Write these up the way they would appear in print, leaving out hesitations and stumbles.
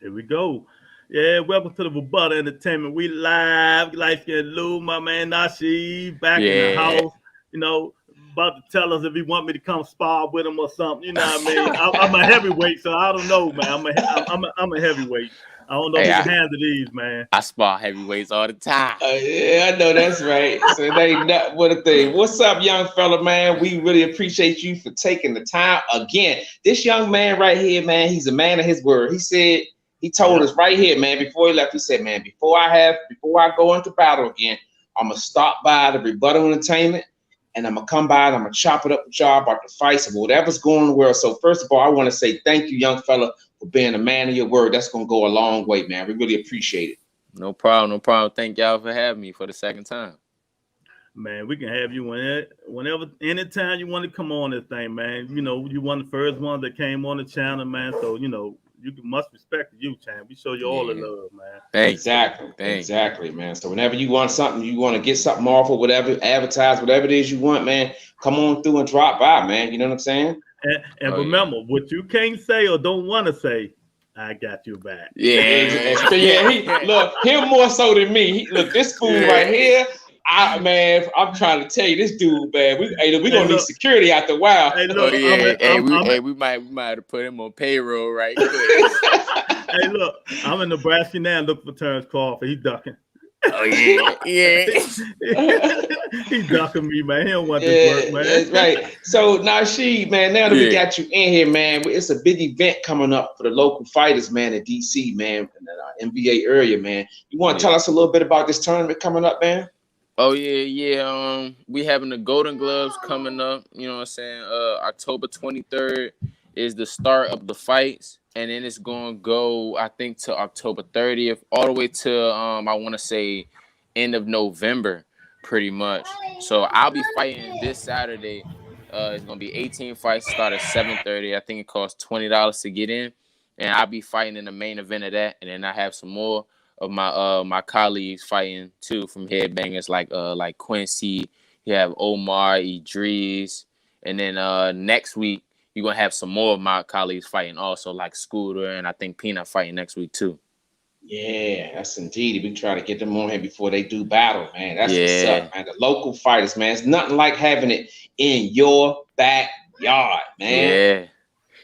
Here we go. Yeah, welcome to the Rebuttal Entertainment. We live, like Lou, my man NASHEED, back in the Yeah. house. You know, about to tell us if he want me to come spar with him or something. You know what I mean? I'm a heavyweight, so I don't know, man. I'm a heavyweight. I don't know if Hey, he can handle these, man. I spar heavyweights all the time. Yeah, I know that's right. So it ain't not what a thing. What's up, young fella, man? We really appreciate you for taking the time again. This young man right here, man, he's a man of his word. He told Yep. us right here, man, before he left, he said, man, before I go into battle again, I'm gonna stop by the Rebuttal Entertainment and I'm gonna come by and I'm gonna chop it up with y'all about the fights and whatever's going on in the world. So first of all, I want to say thank you, young fella, for being a man of your word. That's gonna go a long way, man. We really appreciate it. No problem, no problem. Thank y'all for having me for the second time. Man, we can have you whenever, anytime you want to come on this thing, man. You know, you one of the first ones that came on the channel, man. So, must respect you, Chan. We show you all the Yeah. love, man. Thank you. Exactly, Thank you. exactly, man. So whenever you want something, you want to get something off or whatever, advertise, whatever it is you want, man, come on through and drop by, man. You know what I'm saying? And Oh yeah. remember, what you can't say or don't want to say, I got you back. Yeah. Yeah, he look him more so than me. Look, this fool Yeah. right here. I'm trying to tell you, this dude, man. We Hey, gonna need look. security after a while. Hey, Oh look. yeah. We might have to put him on payroll right quick. Hey, look. I'm in Nebraska now. Look for Terrence Crawford. He ducking. Oh yeah. Yeah. He ducking me, man. He don't want this Yeah, work, man. that's right. So Nasheed, man, now that we Yeah. got you in here, man, it's a big event coming up for the local fighters, man, in DC, man, in the NBA area, man. You want to Yeah. tell us a little bit about this tournament coming up, man? Oh yeah, yeah. We having the Golden Gloves coming up. You know what I'm saying? October 23rd is the start of the fights, and then it's gonna go, I think, to October 30th, all the way to I want to say end of November, pretty much. So I'll be fighting this Saturday. It's gonna be 18 fights. Start at 7:30. I think it costs $20 to get in, and I'll be fighting in the main event of that, and then I have some more of my colleagues fighting too from Headbangers like Quincy. You have Omar, Idris, and then next week you're gonna have some more of my colleagues fighting also, like Scooter, and I think Peanut fighting next week too. Yeah, that's indeed. We try to get them on here before they do battle, man. That's what's Yeah, up, man. The local fighters, man. It's nothing like having it in your backyard, man. yeah,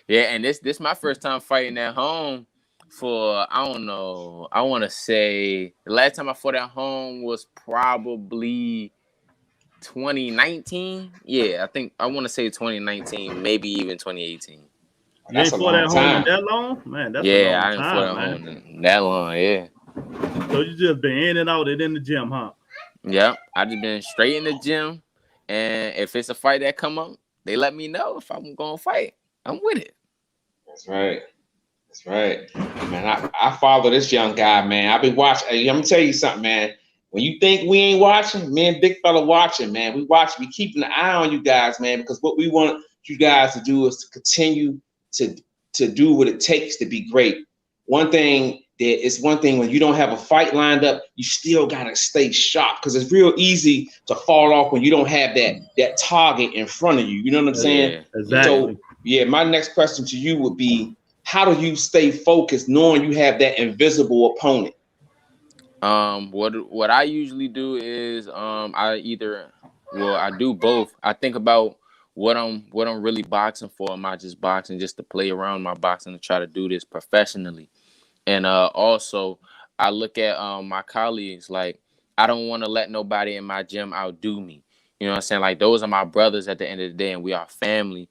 yeah. And this my first time fighting at home for, I don't know. I want to say the last time I fought at home was probably 2019. Yeah, I think I want to say 2019, maybe even 2018. You That's ain't a fought at long home in time. that long? Man, that's a Yeah, long I didn't fought time, at man. home that long. Yeah, So you just been in and out and in the gym, huh? yeah. I just been straight in the gym, and if it's a fight that come up, they let me know if I'm gonna fight. I'm with it. That's right. That's right. Man, I follow this young guy, man. I've been watching. Hey, I'm gonna tell you something, man. When you think we ain't watching, me and Big Fella watching, man. We watch, we keeping an eye on you guys, man, because what we want you guys to do is to continue to to do what it takes to be great. One thing when you don't have a fight lined up, you still gotta stay sharp because it's real easy to fall off when you don't have that target in front of you. You know what I'm saying? Yeah, yeah. So Exactly. yeah, my next question to you would be, how do you stay focused knowing you have that invisible opponent? What I usually do is I do both. I think about what I'm really boxing for. Am I just boxing just to play around my boxing to try to do this professionally? And also I look at my colleagues, like I don't want to let nobody in my gym outdo me. You know what I'm saying? Like those are my brothers at the end of the day, and we are family.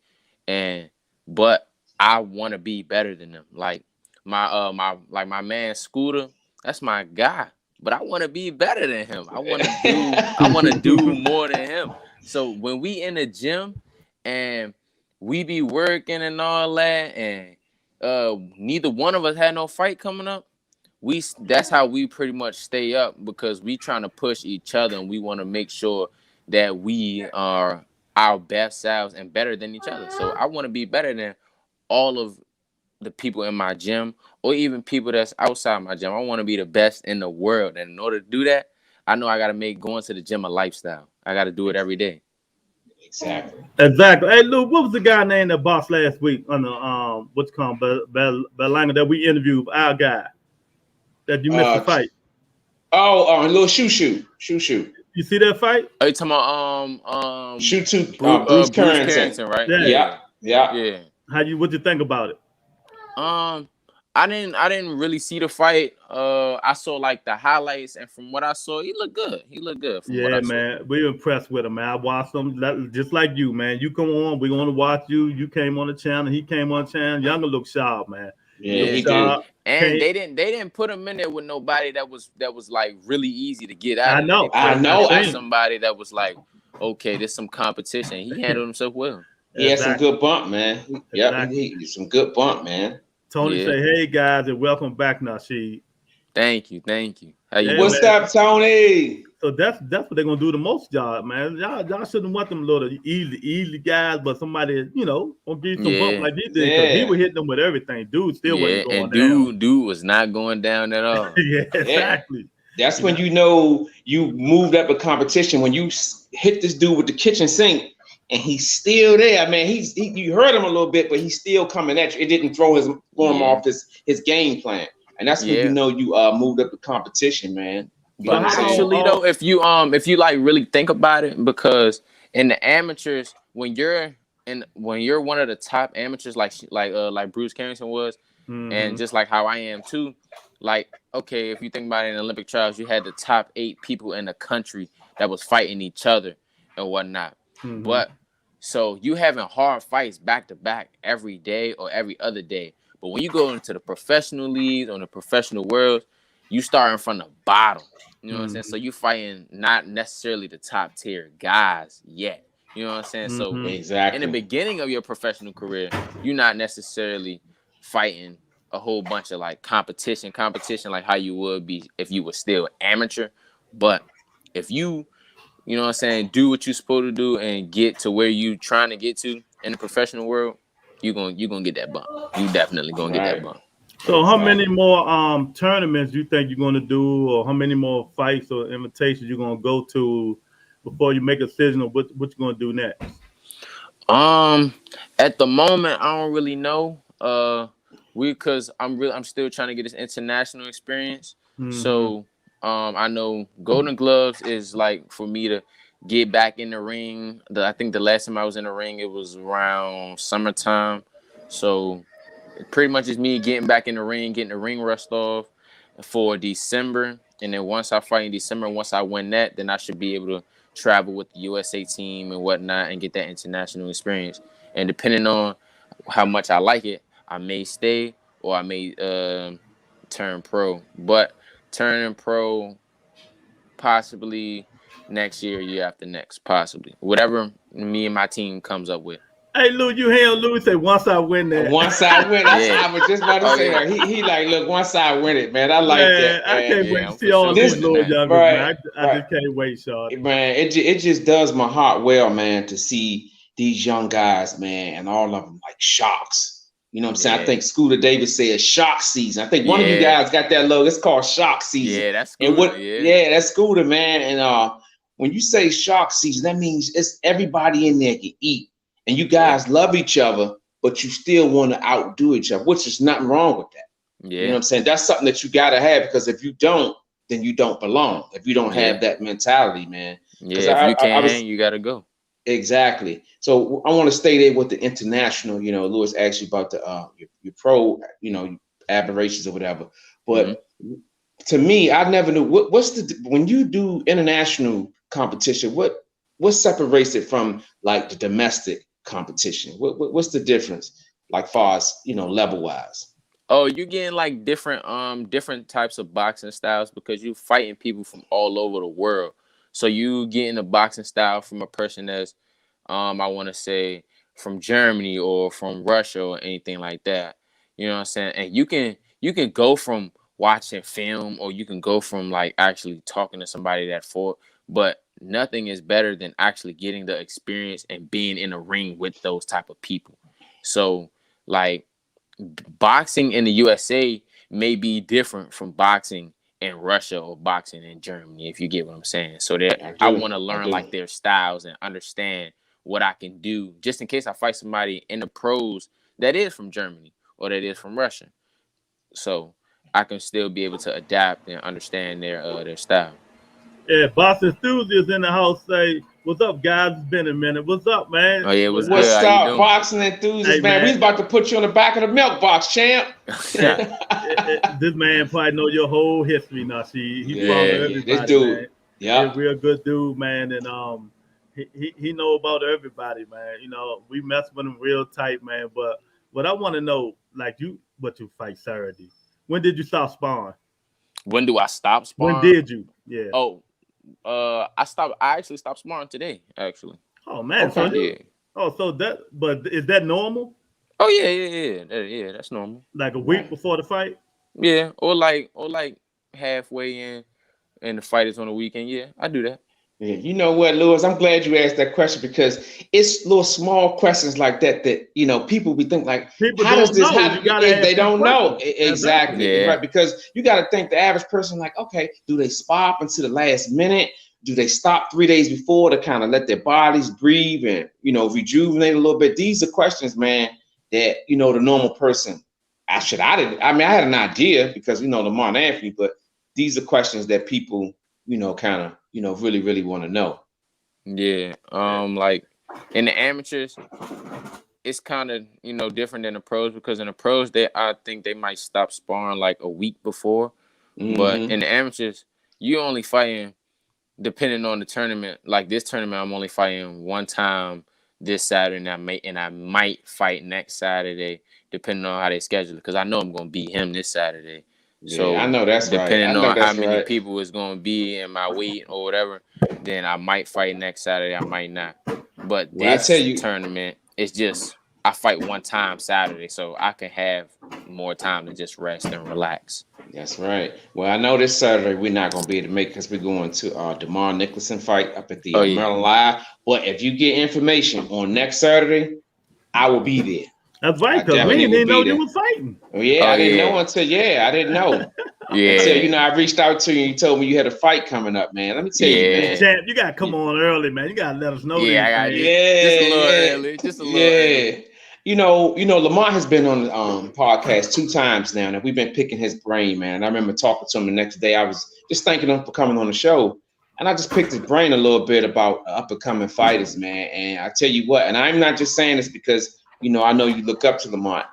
And but I want to be better than them. Like my man Scooter, that's my guy. But I want to be better than him. I want to do more than him. So when we in the gym and we be working and all that, and neither one of us had no fight coming up, that's how we pretty much stay up, because we trying to push each other, and we want to make sure that we are our best selves and better than each other. So I want to be better than all of the people in my gym, or even people that's outside my gym. I want to be the best in the world, and in order to do that, I know I got to make going to the gym a lifestyle. I got to do it every day. Exactly. Exactly. Hey, Lou, what was the guy named that boss last week on the what's it called Belanga that we interviewed? Our guy that you missed the fight. Oh, a little shoe. You see that fight? Are you talking about Bruce Carrington, Carrington, right? Yeah. What you think about it? I didn't really see the fight. I saw like the highlights, and from what I saw, he looked good. Yeah, man, we impressed with him, man. I watched him just like you, man. You come on, we want to watch you. You came on the channel, he came on the channel. Younger look sharp, man. Yeah, he did. And they didn't put him in there with nobody that was like really easy to get out. I know. Somebody that was like, okay, there's some competition. He handled himself well. He had some good bump, man. He some good bump, man. Tony say, "Hey guys, and welcome back, NASHEED." Thank you. How you What's up, Tony? So that's what they're gonna do the most job, man. Y'all shouldn't want them little easy guys, but somebody, gonna give you some bump like he did, because he was hitting them with everything. Dude still wasn't going down. Dude was not going down at all. Exactly. That's when you know you moved up a competition, when you hit this dude with the kitchen sink and he's still there. I mean, you heard him a little bit, but he's still coming at you. It didn't throw him off his game plan. And that's when you know you moved up the competition, man. But actually, though, if you like really think about it, because in the amateurs, when you're one of the top amateurs, like Bruce Carrington was, and just like how I am too, like, okay, if you think about it, in Olympic trials, you had the top 8 people in the country that was fighting each other and whatnot. But so you having hard fights back to back every day or every other day. But when you go into the professional leagues or the professional world, you starting from the bottom. You know what I'm saying? So you fighting not necessarily the top tier guys yet. You know what I'm saying? So in the beginning of your professional career, you're not necessarily fighting a whole bunch of like competition like how you would be if you were still amateur. But if you know what I'm saying, do what you're supposed to do and get to where you trying to get to in the professional world, you're gonna get that bump. You definitely gonna get that bump. So how many more tournaments you think you're gonna do, or how many more fights or invitations you're gonna go to before you make a decision on what you're gonna do next? At the moment, I don't really know. Because I'm still trying to get this international experience. So I know Golden Gloves is like for me to get back in the ring. I think the last time I was in the ring, it was around summertime. So it pretty much is me getting back in the ring, getting the ring rust off for December. And then once I fight in December, once I win that, then I should be able to travel with the USA team and whatnot and get that international experience. And depending on how much I like it, I may stay or I may turn pro. But turning pro possibly next year after next, possibly. Whatever me and my team comes up with. Hey, Lou, you hear Lou say, once I win that. Once I win, I was just about to say that. He like, look, once I win it, man. I like that. Man. I can't wait to see all these little youngers, man. I just can't wait, Sean. Man, it just does my heart well, man, to see these young guys, man, and all of them like shocks. You know what I'm saying? I think Scooter Davis said shock season. I think one of you guys got that logo. It's called shock season. Yeah, that's Scooter. That's Scooter, man. And when you say shock season, that means it's everybody in there can eat. And you guys love each other, but you still want to outdo each other, which is nothing wrong with that. Yeah. You know what I'm saying? That's something that you got to have, because if you don't, then you don't belong. If you don't have that mentality, man. Yeah, if you can't, you got to go. Exactly. So I want to stay there with the international, Lewis asked you about the your pro, aberrations or whatever. But to me, I never knew when you do international competition, what separates it from like the domestic competition? What's the difference, like far as level wise? Oh, you're getting like different types of boxing styles, because you're fighting people from all over the world. So you getting a boxing style from a person that's I want to say from Germany or from Russia or anything like that. You know what I'm saying? And you can go from watching film, or you can go from like actually talking to somebody that fought, but nothing is better than actually getting the experience and being in a ring with those type of people. So like boxing in the USA may be different from boxing in Russia or boxing in Germany, if you get what I'm saying. So that I want to learn like their styles and understand what I can do, just in case I fight somebody in the pros that is from Germany or that is from Russia. So I can still be able to adapt and understand their style. Yeah, boss enthusiast in the house say, "What's up, guys? It's been a minute. What's up, man? Oh yeah, what's good? What's How you up, doing? boxing enthusiast, Hey, man? We man. was about to put you on the back of the milk box, champ. This man probably know your whole history, Nasheed. He Yeah, follow yeah, everybody, this dude. man. Yeah. He's a real good dude, man, and he know about everybody, man. You know, we mess with him real tight, man. But what I want to know, like you fight Saturday? When did you stop sparring? When do I stop When sparring? did you? Yeah. Oh, I actually stopped sparring today, actually. Oh man. Okay. So Yeah. but is that normal? Oh yeah. That's normal. Like a week Right. before the fight? Yeah, or like halfway in the fight is on the weekend. Yeah, I do that. Yeah, you know what, Lewis? I'm glad you asked that question because it's little small questions like that people be thinking like, People how does don't this know. happen? You gotta ask They them don't know questions. exactly, Yeah. right? Because you got to think the average person like, okay, do they spar up until the last minute? Do they stop 3 days before to kind of let their bodies breathe and rejuvenate a little bit? These are questions, man, that the normal person. I had an idea because Lamar Anthony, but these are questions that people kind of really really want to know. Yeah. Like in the amateurs, it's kind of different than the pros because in the pros I think they might stop sparring like a week before, but in the amateurs you only fighting depending on the tournament. Like this tournament, I'm only fighting one time this Saturday, and I might fight next Saturday depending on how they schedule it because I know I'm gonna beat him this Saturday. So I know that's right. depending on how many people is going to be in my weight or whatever, then I might fight next Saturday. I might not. But this tournament, it's just I fight one time Saturday, so I can have more time to just rest and relax. That's right. Well, I know this Saturday we're not going to be able to make because we're going to DeMar Nicholson fight up at the Maryland Live. But if you get information on next Saturday, I will be there. That's right, because we didn't know you were fighting. Yeah, I didn't know until I didn't know. Until I reached out to you and you told me you had a fight coming up, man. Let me tell you, man. Champ, you gotta come on early, man. You gotta let us know. Yeah, I got just a little early. Just a little early. You know, Lamar has been on the podcast 2 times now, and we've been picking his brain, man. I remember talking to him the next day. I was just thanking him for coming on the show. And I just picked his brain a little bit about up-and-coming fighters, man. And I tell you what, and I'm not just saying this because I know you look up to Lamont.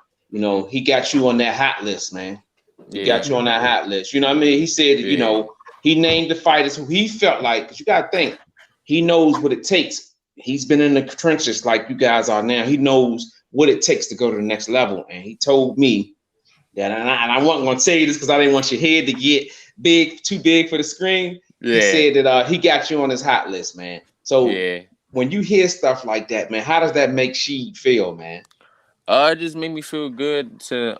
He got you on that hot list, man. He got you on that hot list. You know what I mean? He said, he named the fighters who he felt like, because you got to think, he knows what it takes. He's been in the trenches like you guys are now. He knows what it takes to go to the next level. And he told me that, and I wasn't going to tell you this because I didn't want your head to get too big for the screen. Yeah. He said that he got you on his hot list, man. So when you hear stuff like that, man, how does that make Sheed feel, man? It just made me feel good to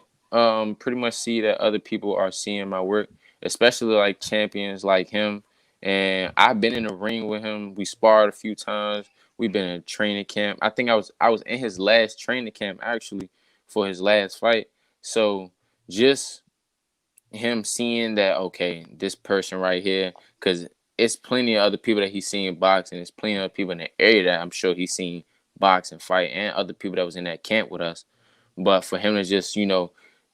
pretty much see that other people are seeing my work, especially like champions like him. And I've been in the ring with him. We sparred a few times. We've been in a training camp. I think I was in his last training camp actually for his last fight. So just him seeing that, okay, this person right here, because it's plenty of other people that he's seen boxing. There's plenty of people in the area that I'm sure he's seen box and fight, and other people that was in that camp with us. But for him to just,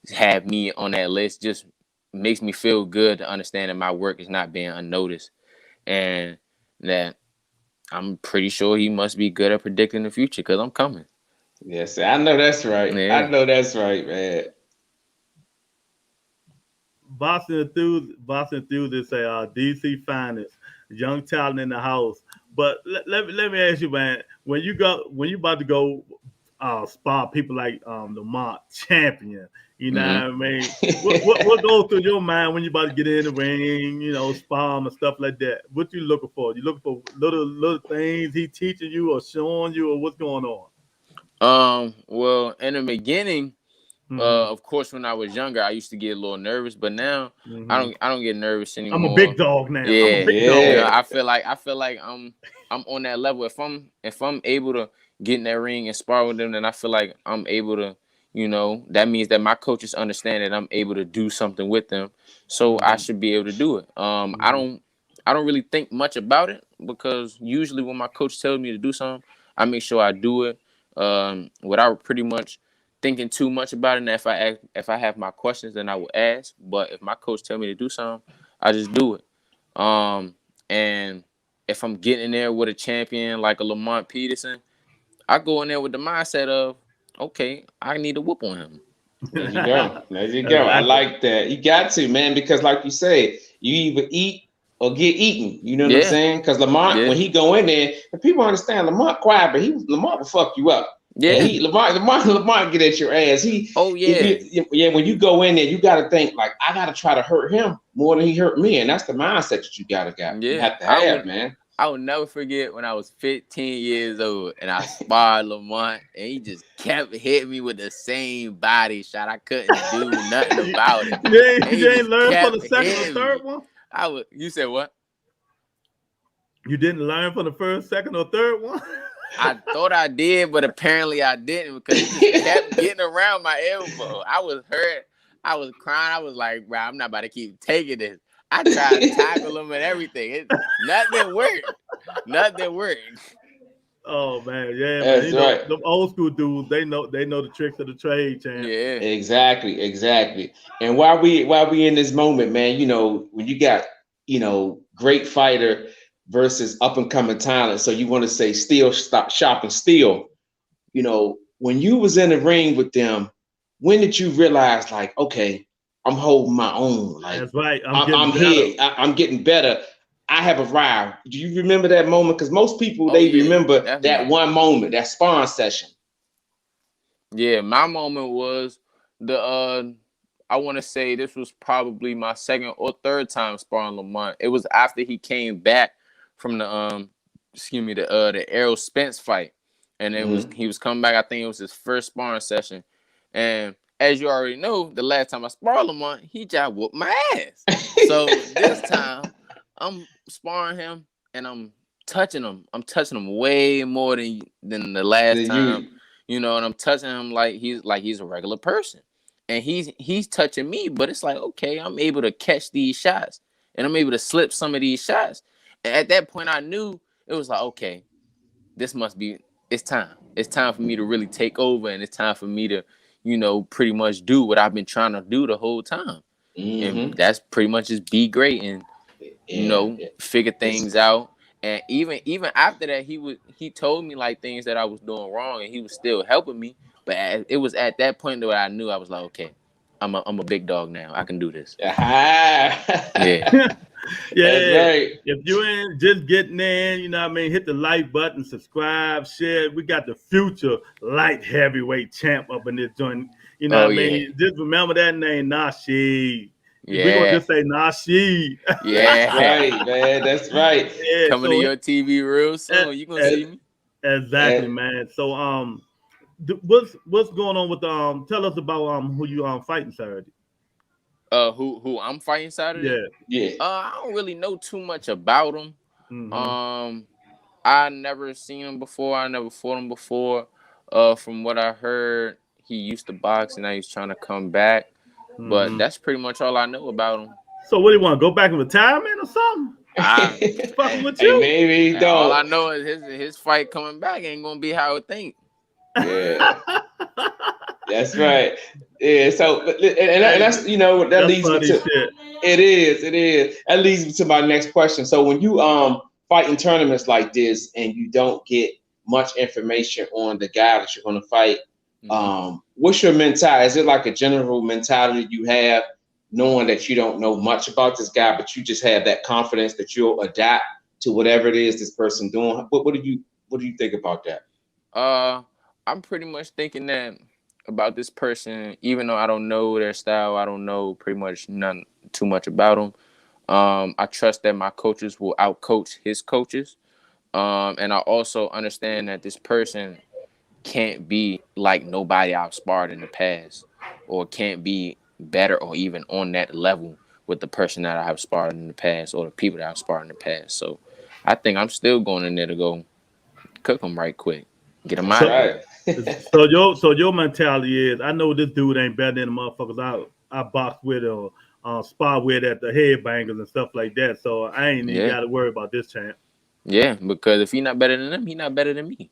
have me on that list just makes me feel good to understand that my work is not being unnoticed. And that I'm pretty sure he must be good at predicting the future because I'm coming. Yes, I know that's right. Yeah. I know that's right, man. Boxing enthusiasts say DC finest, young talent in the house. But let me ask you, man, when you about to go spar people like Lamont champion, what I mean? what goes through your mind when you about to get in the ring, spar and stuff like that? What you looking for? You looking for little things he teaching you or showing you, or what's going on? Well, in the beginning, of course, when I was younger, I used to get a little nervous, but now I don't get nervous anymore. I'm a big dog now. Yeah, I'm a big dog. I feel like I'm on that level. If I'm able to get in that ring and spar with them, then I feel like I'm able to, that means that my coaches understand that I'm able to do something with them. So I should be able to do it. I don't really think much about it because usually when my coach tells me to do something, I make sure I do it without pretty much thinking too much about it. And if I have my questions, then I will ask. But if my coach tell me to do something, I just do it. And if I'm getting in there with a champion like a Lamont Peterson, I go in there with the mindset of, okay, I need to whoop on him. There you go. There you go. I like that. You got to, man, because like you say, you either eat or get eaten. You know what I'm saying? Because Lamont, when he go in there, and people understand Lamont quiet, but Lamont will fuck you up. Yeah. Lamont get at your ass. When you go in there, you got to think like, I got to try to hurt him more than he hurt me, and that's the mindset that you gotta got. Yeah. You have to have, man. I will never forget when I was 15 years old and I sparred Lamont and he just kept hitting me with the same body shot. I couldn't do nothing about it. You ain't learned for the second or third one? You said what? You didn't learn for the first, second, or third one? I thought I did, but apparently I didn't because he just kept getting around my elbow. I was hurt. I was crying. I was like, bro, I'm not about to keep taking this. I tried to tackle him and everything. Nothing worked. Oh man, yeah, that's man. Right. Them old school dudes, they know the tricks of the trade, champ. Yeah, exactly. And while we in this moment, man, when you got great fighter versus up and coming talent, so you want to say still stop shopping still. When you was in the ring with them, when did you realize like, okay, I'm holding my own. Like, that's right. I'm here. I'm getting better. I have arrived. Do you remember that moment? Because most people remember definitely. That one moment, that sparring session. Yeah, my moment was I want to say this was probably my second or third time sparring Lamont. It was after he came back from the Errol Spence fight, and he was coming back. I think it was his first sparring session, and as you already know, the last time I sparred Lamont, he just whooped my ass. So this time, I'm sparring him and I'm touching him. I'm touching him way more than the last time, and I'm touching him like he's a regular person, and he's touching me. But it's like, okay, I'm able to catch these shots and I'm able to slip some of these shots. And at that point, I knew it was like, okay, it's time. It's time for me to really take over, and it's time for me to pretty much do what I've been trying to do the whole time. And that's pretty much just be great and, figure things out. And even after that, he told me like things that I was doing wrong, and he was still helping me. But it was at that point that I knew I was like, okay, I'm a big dog now. I can do this. Yeah. Yeah, right. If you ain't just getting in, hit the like button, subscribe, share. We got the future light heavyweight champ up in this joint. Just remember that name, NASHEED. Yeah. We're gonna just say NASHEED. Yeah. That's right, man. That's right. Yeah, coming to your TV real soon. You gonna see me. Exactly, man. So what's going on with tell us about who you fighting Saturday. Who I'm fighting Saturday? Yeah. I don't really know too much about him. I never seen him before. I never fought him before. From what I heard, he used to box and now he's trying to come back. But that's pretty much all I know about him. So what do you want to go back in retirement or something? Fucking with you? Maybe he don't. All I know is his fight coming back ain't gonna be how I think. Yeah. That's right. Yeah. So and that's that leads me to shit. It is. That leads me to my next question. So when you fight in tournaments like this and you don't get much information on the guy that you're going to fight, what's your mentality? Is it like a general mentality you have, knowing that you don't know much about this guy, but you just have that confidence that you'll adapt to whatever it is this person doing? What do you think about that? I'm pretty much thinking that about this person, even though I don't know their style, I don't know pretty much none too much about them. I trust that my coaches will outcoach his coaches. And I also understand that this person can't be like nobody I've sparred in the past, or can't be better or even on that level with the person that I have sparred in the past or the people that I've sparred in the past. So I think I'm still going in there to go cook them right quick, get them out of there. So your mentality is, I know this dude ain't better than the motherfuckers I box with or spar with at the Headbangers and stuff like that. So I ain't even got to worry about this champ. Yeah, because if he's not better than them, he's not better than me.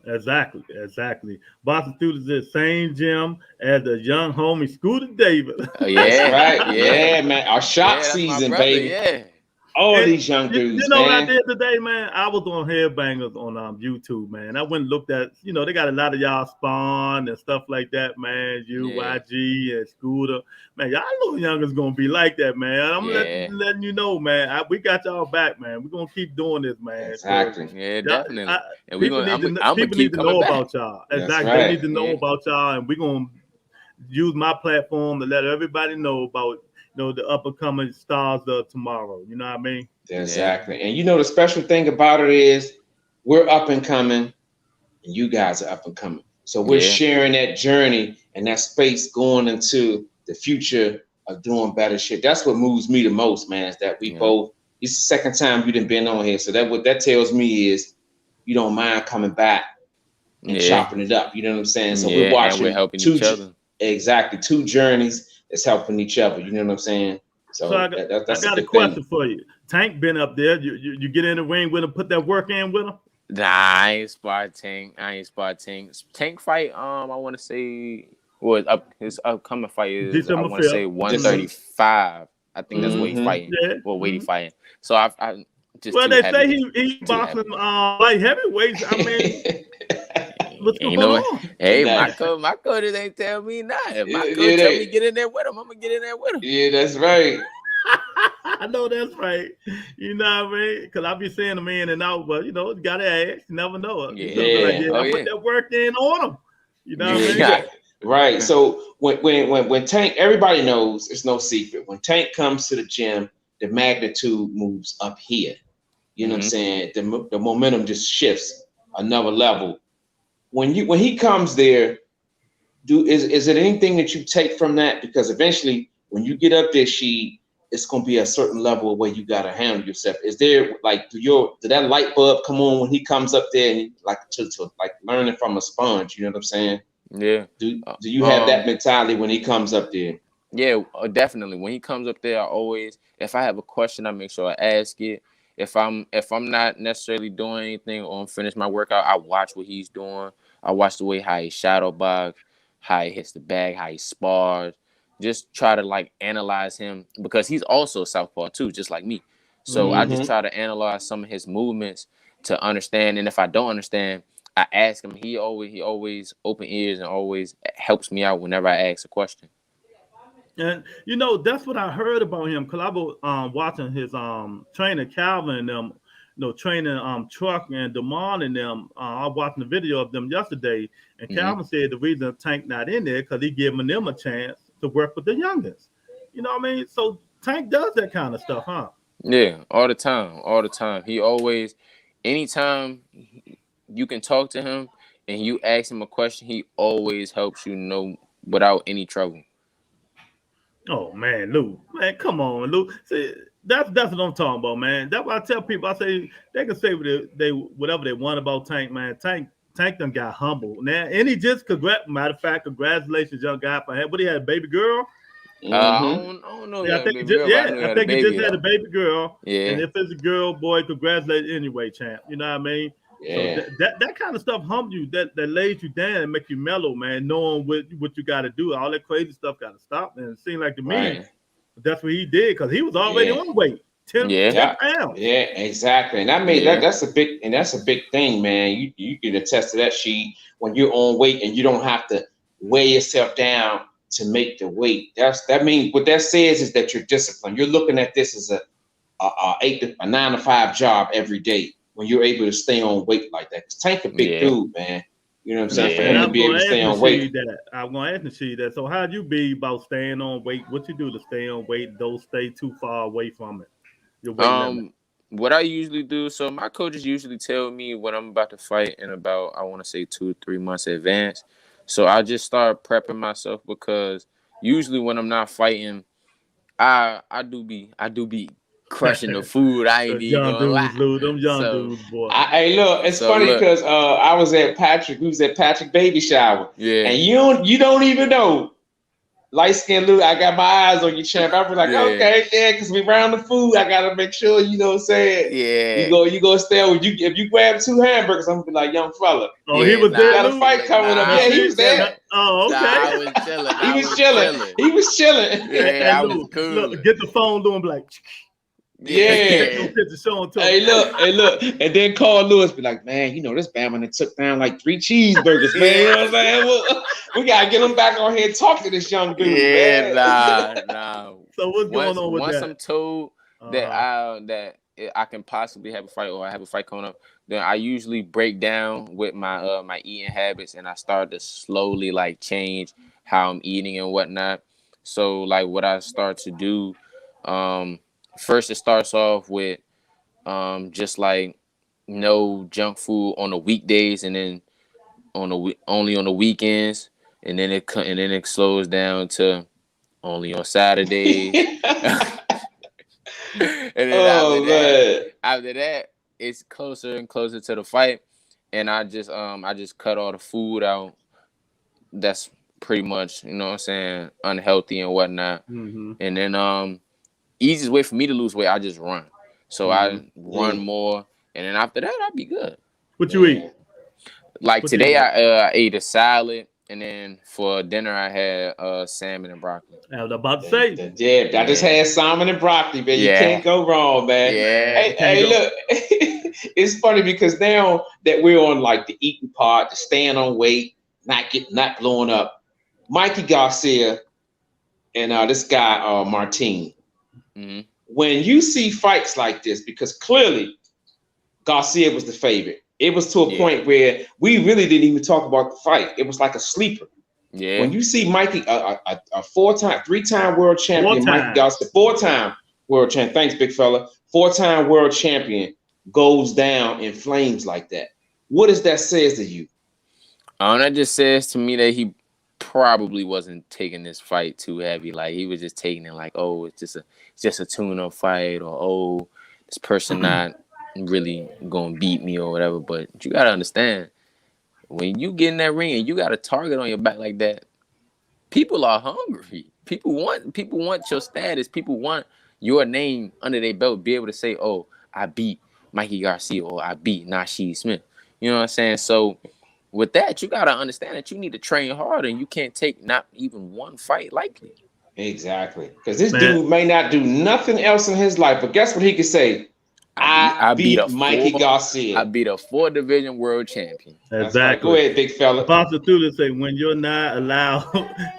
Exactly. Boston students in the same gym as the young homie Scooter Davis. That's Yeah, right. yeah, Yeah, man. Our shot yeah. That's my season, brother. baby. Yeah, All And these young you dudes, know what I man. did today, man? I was on Headbangers on YouTube, man. I went and looked at, they got a lot of y'all Spawn and stuff like that, man. You, yeah, YG, and Scooter. Man, y'all little youngers gonna be like that, man. I'm yeah, letting you know, man. We got y'all back, man. We're gonna keep doing this, man. Cause Exactly. yeah. y'all, Definitely. I, And we people gonna. need to I'm gonna people need keep to coming know back. about y'all. That's Exactly. They right. need to know Yeah, about y'all, and we're gonna use my platform to let everybody know about the up and coming stars of tomorrow. You know what I mean? yeah, Exactly. And you know the special thing about it is we're up and coming and you guys are up and coming. So we're yeah, sharing that journey and that space going into the future of doing better shit. That's what moves me the most, man, is that we yeah, both, it's the second time you done been on here. So that what that tells me is you don't mind coming back and yeah, chopping it up. You know what I'm saying? So we're yeah. And we're watching helping each other. exactly two journeys that's helping each other. You know what I'm saying? So So I that's a got a good thing. question for you. Tank been up there. You get in the ring with him, put that work in with him. Nah, I ain't spot Tank. I ain't spot Tank. Tank fight. I want to say what up his upcoming fight is. I December want to say 5th. Mm-hmm. 135. I think that's what he Mm-hmm. Mm-hmm. fighting. Yeah. Well, weight he Mm-hmm. fighting. So I just Well, too they heavy. say he Too boxing heavy. light heavyweights. I mean, what's You going know what? on? Hey, Nah, my coach ain't tell me nothing. My yeah, coach tell me get in there with him. I'm gonna get in there with him. yeah, that's right. I know that's right. You know what I mean? Because I be seeing them in and out, but you gotta ask. You never know. You could Yeah. have been like, Yeah. yeah, Oh I put yeah. that work in on him. You know what I mean? Yeah. Exactly. Right. So when Tank, everybody knows it's no secret. When Tank comes to the gym, the magnitude moves up here. You know what I'm Mm-hmm. saying? The momentum just shifts another level. When he comes there, is it anything that you take from that? Because eventually, when you get up there, it's gonna be a certain level of where you gotta handle yourself. Is there like did that light bulb come on when he comes up there and like to like learning from a sponge? You know what I'm saying? Yeah. Uh, Do you have that um. mentality when he comes up there? Yeah, definitely. When he comes up there, I always, if I have a question, I make sure I ask it. If I'm not necessarily doing anything or I'm finished my workout, I watch what he's doing. I watch the way how he shadow box, how he hits the bag, how he spars. Just try to like analyze him because he's also southpaw too, just like me. So I just Mm-hmm. try to analyze some of his movements to understand. And if I don't understand, I ask him. He always open ears and always helps me out whenever I ask a question. And that's what I heard about him because I was watching his trainer Calvin and them, training Truck and Demond and them. I was watching the video of them yesterday, and Hmm. Calvin said the reason Tank not in there because he giving them a chance to work with the youngest. You know what I mean? So Tank does that kind of stuff, huh? Yeah, all the time, all the time. He always, anytime you can talk to him and you ask him a question, he always helps you know without any trouble. Oh man, Lou, man, come on, Lou. See, that's what I'm talking about, man. That's what I tell people. I say they can say whatever they want about Tank, man. Tank done got humble now, and he just matter of fact, congratulations, young guy, for what he had a baby girl. Mm-hmm. I don't know if he Yeah, had a baby girl, but I knew he I had a think he just baby had a though. baby girl, and Yeah, if it's a girl, boy, congratulations anyway, champ. You know what I mean? So Yeah. that kind of stuff humbles you, that lays you down and make you mellow, man. Knowing what you got to do, all that crazy stuff got to stop. And it seemed like to me Right. that's what he did because he was already Yeah. on weight, 10, yeah, 10 Yeah. pounds. Yeah. Exactly. And that made yeah, that's a big thing, man. You can attest to that. When you're on weight and you don't have to weigh yourself down to make the weight. That means what that says is that you're disciplined. You're looking at this as a 9 to 5 job every day when you're able to stay on weight like that. 'Cause Tank a big yeah, dude, man. You know what I'm saying? For And him yeah. to I was be able gonna to ask stay on weight. Nasheed that. I'm gonna ask Nasheed that. So how'd you be about staying on weight? What you do to stay on weight? Don't stay too far away from it. Your weight limit. Um, what I usually do, so my coaches usually tell me when I'm about to fight in about I want to say 2 3 months in advance. So I just start prepping myself because usually when I'm not fighting, I do be crushing the food. I ain't Those even young gonna lie. dudes, Lou. Them young So dudes, boy. Hey, look, it's so funny look, because we was at Patrick baby shower, yeah, and you don't even know. light skinned Lou, I got my eyes on you, champ. I was like, Yeah. okay, yeah, because we round the food. I gotta make sure, you know what I'm saying? Yeah. You go stay with you. If you grab 2 hamburgers, I'm gonna be like, young fella. Oh, he was there. Got a fight coming up. Yeah, he was there. Oh, okay. Nah, I was chilling. He was chilling. He was chilling. Yeah, I was Lou, cool. Look, get the phone, doing like. Yeah. No picture showing to Hey, look. And then Carl Lewis be like, man, you know, this Bama that took down like 3 cheeseburgers, man. You know what I'm saying? Well, we gotta get him back on here and talk to this young dude. Yeah, man. nah. So what's going on with once that? I'm told that I can possibly have a fight or I have a fight coming up, then I usually break down with my my eating habits and I start to slowly like change how I'm eating and whatnot. So like what I start to do, first it starts off with just like no junk food on the weekdays and then only on the weekends, and then it slows down to only on Saturdays. And then after that, it's closer and closer to the fight, and I just cut all the food out. That's pretty much, you know what I'm saying, unhealthy and whatnot. Mm-hmm. And then easiest way for me to lose weight, I just run. So I run more, and then after that, I'll be good. What you eat? Like What today, you eat? I ate a salad, and then for dinner, I had salmon and broccoli. I was about to say. Yeah, I just had salmon and broccoli, man. You can't go wrong, man. Yeah. Hey, look, it's funny because now that we're on like the eating part, the staying on weight, not blowing up, Mikey Garcia and this guy Martin. Mm-hmm. When you see fights like this, because clearly Garcia was the favorite. It was to a point where we really didn't even talk about the fight. It was like a sleeper. Yeah. When you see Mikey, a 3-time world champion, Mikey Garcia, 4-time world champion. Thanks, big fella. 4-time world champion goes down in flames like that. What does that say to you? That just says to me that he probably wasn't taking this fight too heavy. Like he was just taking it like, oh, it's just a tune-up fight, or oh, this person not really gonna beat me or whatever. But you gotta understand, when you get in that ring and you got a target on your back like that, people are hungry. People want your status. People want your name under their belt. Be able to say, oh, I beat Mikey Garcia or I beat NASHEED Smith. You know what I'm saying? So with that, you gotta understand that you need to train hard, and you can't take not even one fight lightly. Exactly, because this dude may not do nothing else in his life, but guess what he could say? I beat Mikey Garcia. I beat a 4-division world champion. Exactly. Right. Go ahead, big fella. Pastor Tudor say, when you're not allowed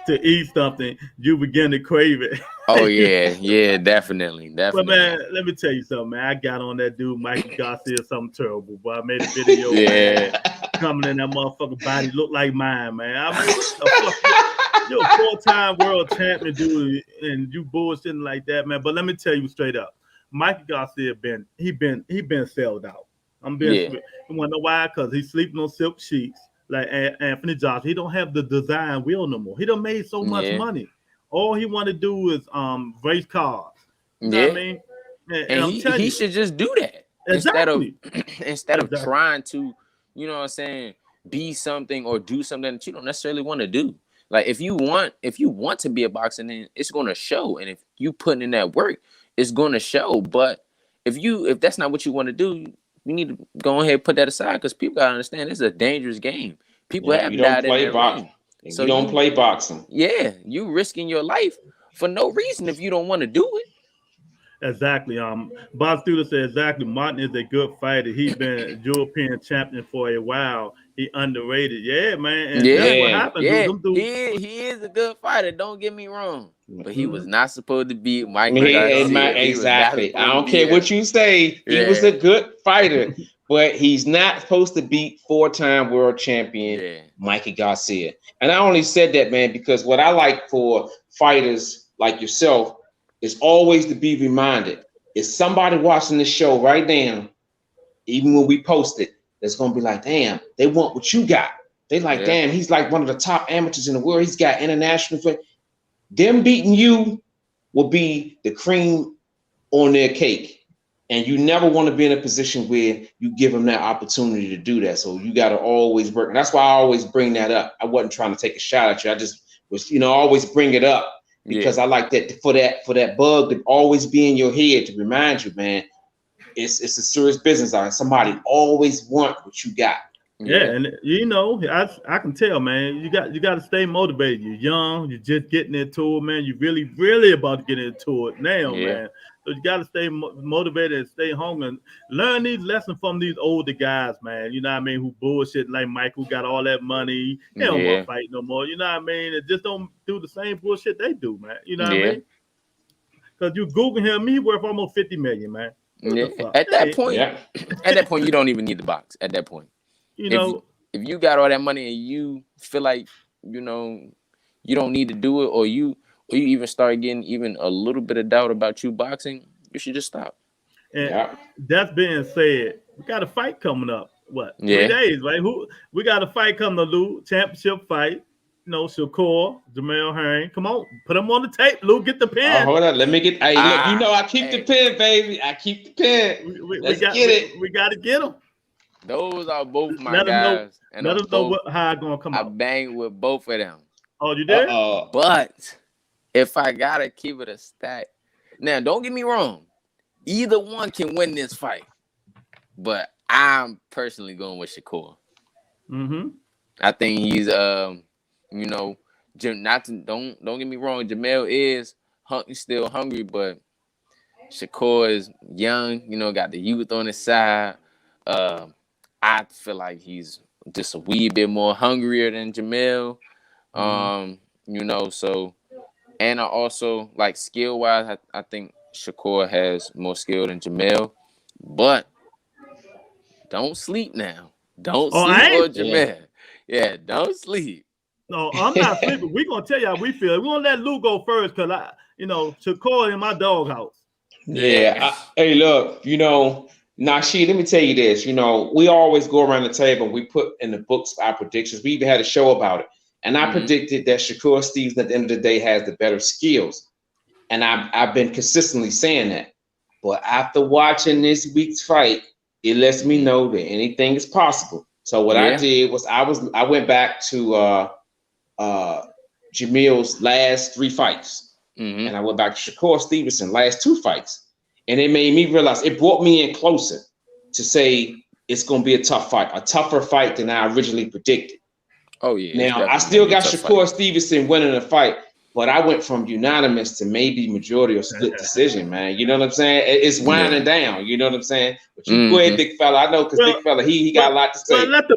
to eat something, you begin to crave it. Oh yeah, definitely. But man, let me tell you something, man. I got on that dude, Mikey Garcia, something terrible. But I made a video, man, coming in that motherfucking body looked like mine, man. I mean, you're a 4-time world champion, dude, and you bullshitting like that, man. But let me tell you straight up, Mikey Garcia been sold out. I'm being you wanna know why? Because he's sleeping on silk sheets like Anthony Johnson. He don't have the design wheel no more. He done made so much money. All he want to do is race cars. You know what I mean? And he should just do that. Exactly. Instead of trying to, you know what I'm saying, be something or do something that you don't necessarily want to do. Like if you want to be a boxer, then it's gonna show. And if you put in that work, it's gonna show. But if that's not what you want to do, you need to go ahead and put that aside, because people gotta understand this is a dangerous game. People have died in their ring. So you don't play boxing. Yeah, you risking your life for no reason if you don't want to do it. Exactly. Bob Student said exactly. Martin is a good fighter. He's been European champion for a while. He underrated. Yeah, man. And that's what happened. Yeah. He is a good fighter. Don't get me wrong. But he was not supposed to be Mikey Garcia. Exactly. I don't care what you say. He was a good fighter, but he's not supposed to beat 4-time world champion Mikey Garcia. And I only said that, man, because what I like for fighters like yourself is always to be reminded. Is somebody watching this show right now, even when we post it, that's going to be like, damn, they want what you got. They like, damn, he's like one of the top amateurs in the world. He's got international fight. Them beating you will be the cream on their cake. And you never want to be in a position where you give them that opportunity to do that. So you got to always work. And that's why I always bring that up. I wasn't trying to take a shot at you. I just was, always bring it up because I like that for that bug to always be in your head to remind you, man, it's a serious business out. Somebody always want what you got. Yeah, and I can tell, man. You got to stay motivated. You're young. You're just getting into it, man. You really about to get into it now, man. So you got to stay motivated and stay hungry. And learn these lessons from these older guys, man. You know what I mean? Who bullshit like Mike, who got all that money. They don't want to fight no more. You know what I mean? And just don't do the same bullshit they do, man. You know what I mean? Because you Google him, he worth almost $50 million, man. At that point, you don't even need the box. At that point. If you got all that money and you feel like you don't need to do it, or you even start getting even a little bit of doubt about you boxing, you should just stop. And that's being said, we got a fight coming up. What? 3 days, right? We got a fight coming to Lou, championship fight. Shakur, Jamel Herring. Come on, put him on the tape, Lou. Get the pen. Hold on, let me get. Hey, look, I keep the pen, baby. I keep the pen. Let's get it. We got to get him. Those are both my guys. Let them know how it's going to come out. I banged with both of them. Oh, you did? But if I got to keep it a stack. Now, don't get me wrong. Either one can win this fight. But I'm personally going with Shakur. Mm-hmm. I think he's, don't get me wrong. Jamel is still hungry, but Shakur is young, got the youth on his side. I feel like he's just a wee bit more hungrier than Jamel. So, and I also like skill wise, I think Shakur has more skill than Jamel, but don't sleep now. Don't sleep on Jamel. Yeah, don't sleep. No, I'm not sleeping. We're going to tell you how we feel. We're going to let Lou go first because Shakur in my doghouse. Yeah. Hey, look, NASHEED, let me tell you this. We always go around the table. We put in the books our predictions. We even had a show about it. And I predicted that Shakur Stevenson at the end of the day has the better skills. And I've been consistently saying that. But after watching this week's fight, it lets me know that anything is possible. So what I did was I went back to Jamel's last 3 fights. And I went back to Shakur Stevenson last 2 fights. And it made me realize, it brought me in closer to say it's going to be a tough fight, a tougher fight than I originally predicted. Oh, yeah. Now, I still got Shakur Stevenson winning the fight, but I went from unanimous to maybe majority or split decision, man. You know what I'm saying? It's winding down. You know what I'm saying? But you go ahead, big fella. I know because big fella, he got a lot to say. Well, let the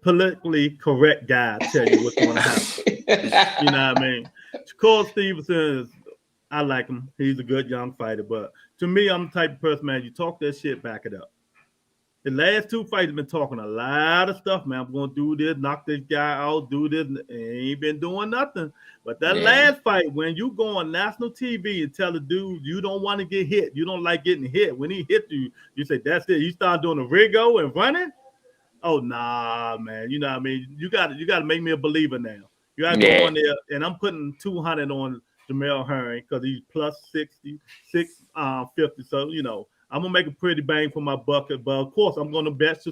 politically correct guy tell you what's going to happen. You know what I mean? Shakur Stevenson I like him. He's a good young fighter. But to me, I'm the type of person, man, you talk that shit, back it up. The last 2 fights have been talking a lot of stuff, man. I'm going to do this, knock this guy out, do this. And ain't been doing nothing. But that last fight, when you go on national TV and tell the dude you don't want to get hit, you don't like getting hit. When he hit you, you say, that's it. You start doing a Rigo and running. Oh, nah, man. You know what I mean? You got to make me a believer now. You got to go on there, and I'm putting 200 on Jamel Herring because he's plus 60, 650. So, I'm going to make a pretty bang for my bucket. But, of course, I'm going to bet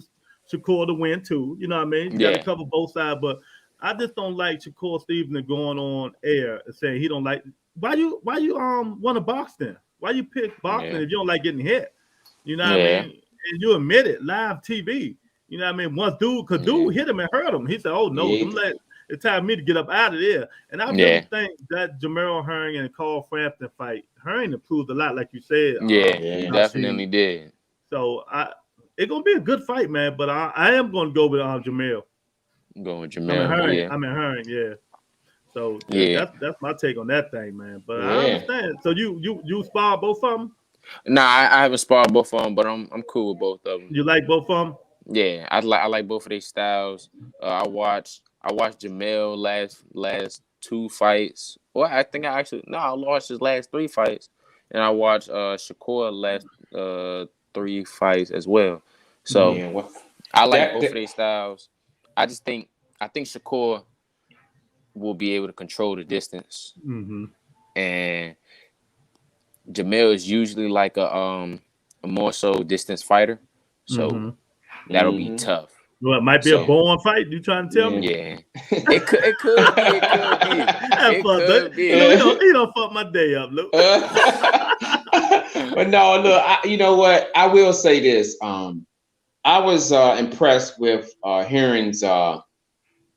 Shakur to win, too. You know what I mean? You got to cover both sides. But I just don't like Shakur Stevenson going on air and saying he don't like – why you want to box then? Why you pick boxing if you don't like getting hit? You know what I mean? And you admit it, live TV. You know what I mean? Once dude hit him and hurt him. He said, oh, no, it's time for me to get up out of there. And I really think that Jamel Herring and Carl Frampton fight, Herring improved a lot, like you said. He definitely did. So it's going to be a good fight, man. But I am going to go with Jamel. I'm going with Jamel. I'm in Herring, yeah. So that's my take on that thing, man. But I understand. So you spar both of them? Nah, I haven't sparred both of them, but I'm cool with both of them. You like both of them? Yeah, I like both of their styles. I watched Jamel last 2 fights. Well, I think I watched his last 3 fights, and I watched Shakur last 3 fights as well. So I like both of their styles. I think Shakur will be able to control the distance, and Jamel is usually like a more so distance fighter, so that'll be tough. Well, it might be a born fight. You trying to tell me? Yeah, it could be. It could be. He don't fuck my day up, Luke. But no, look, you know what? I will say this. I was impressed with Herring's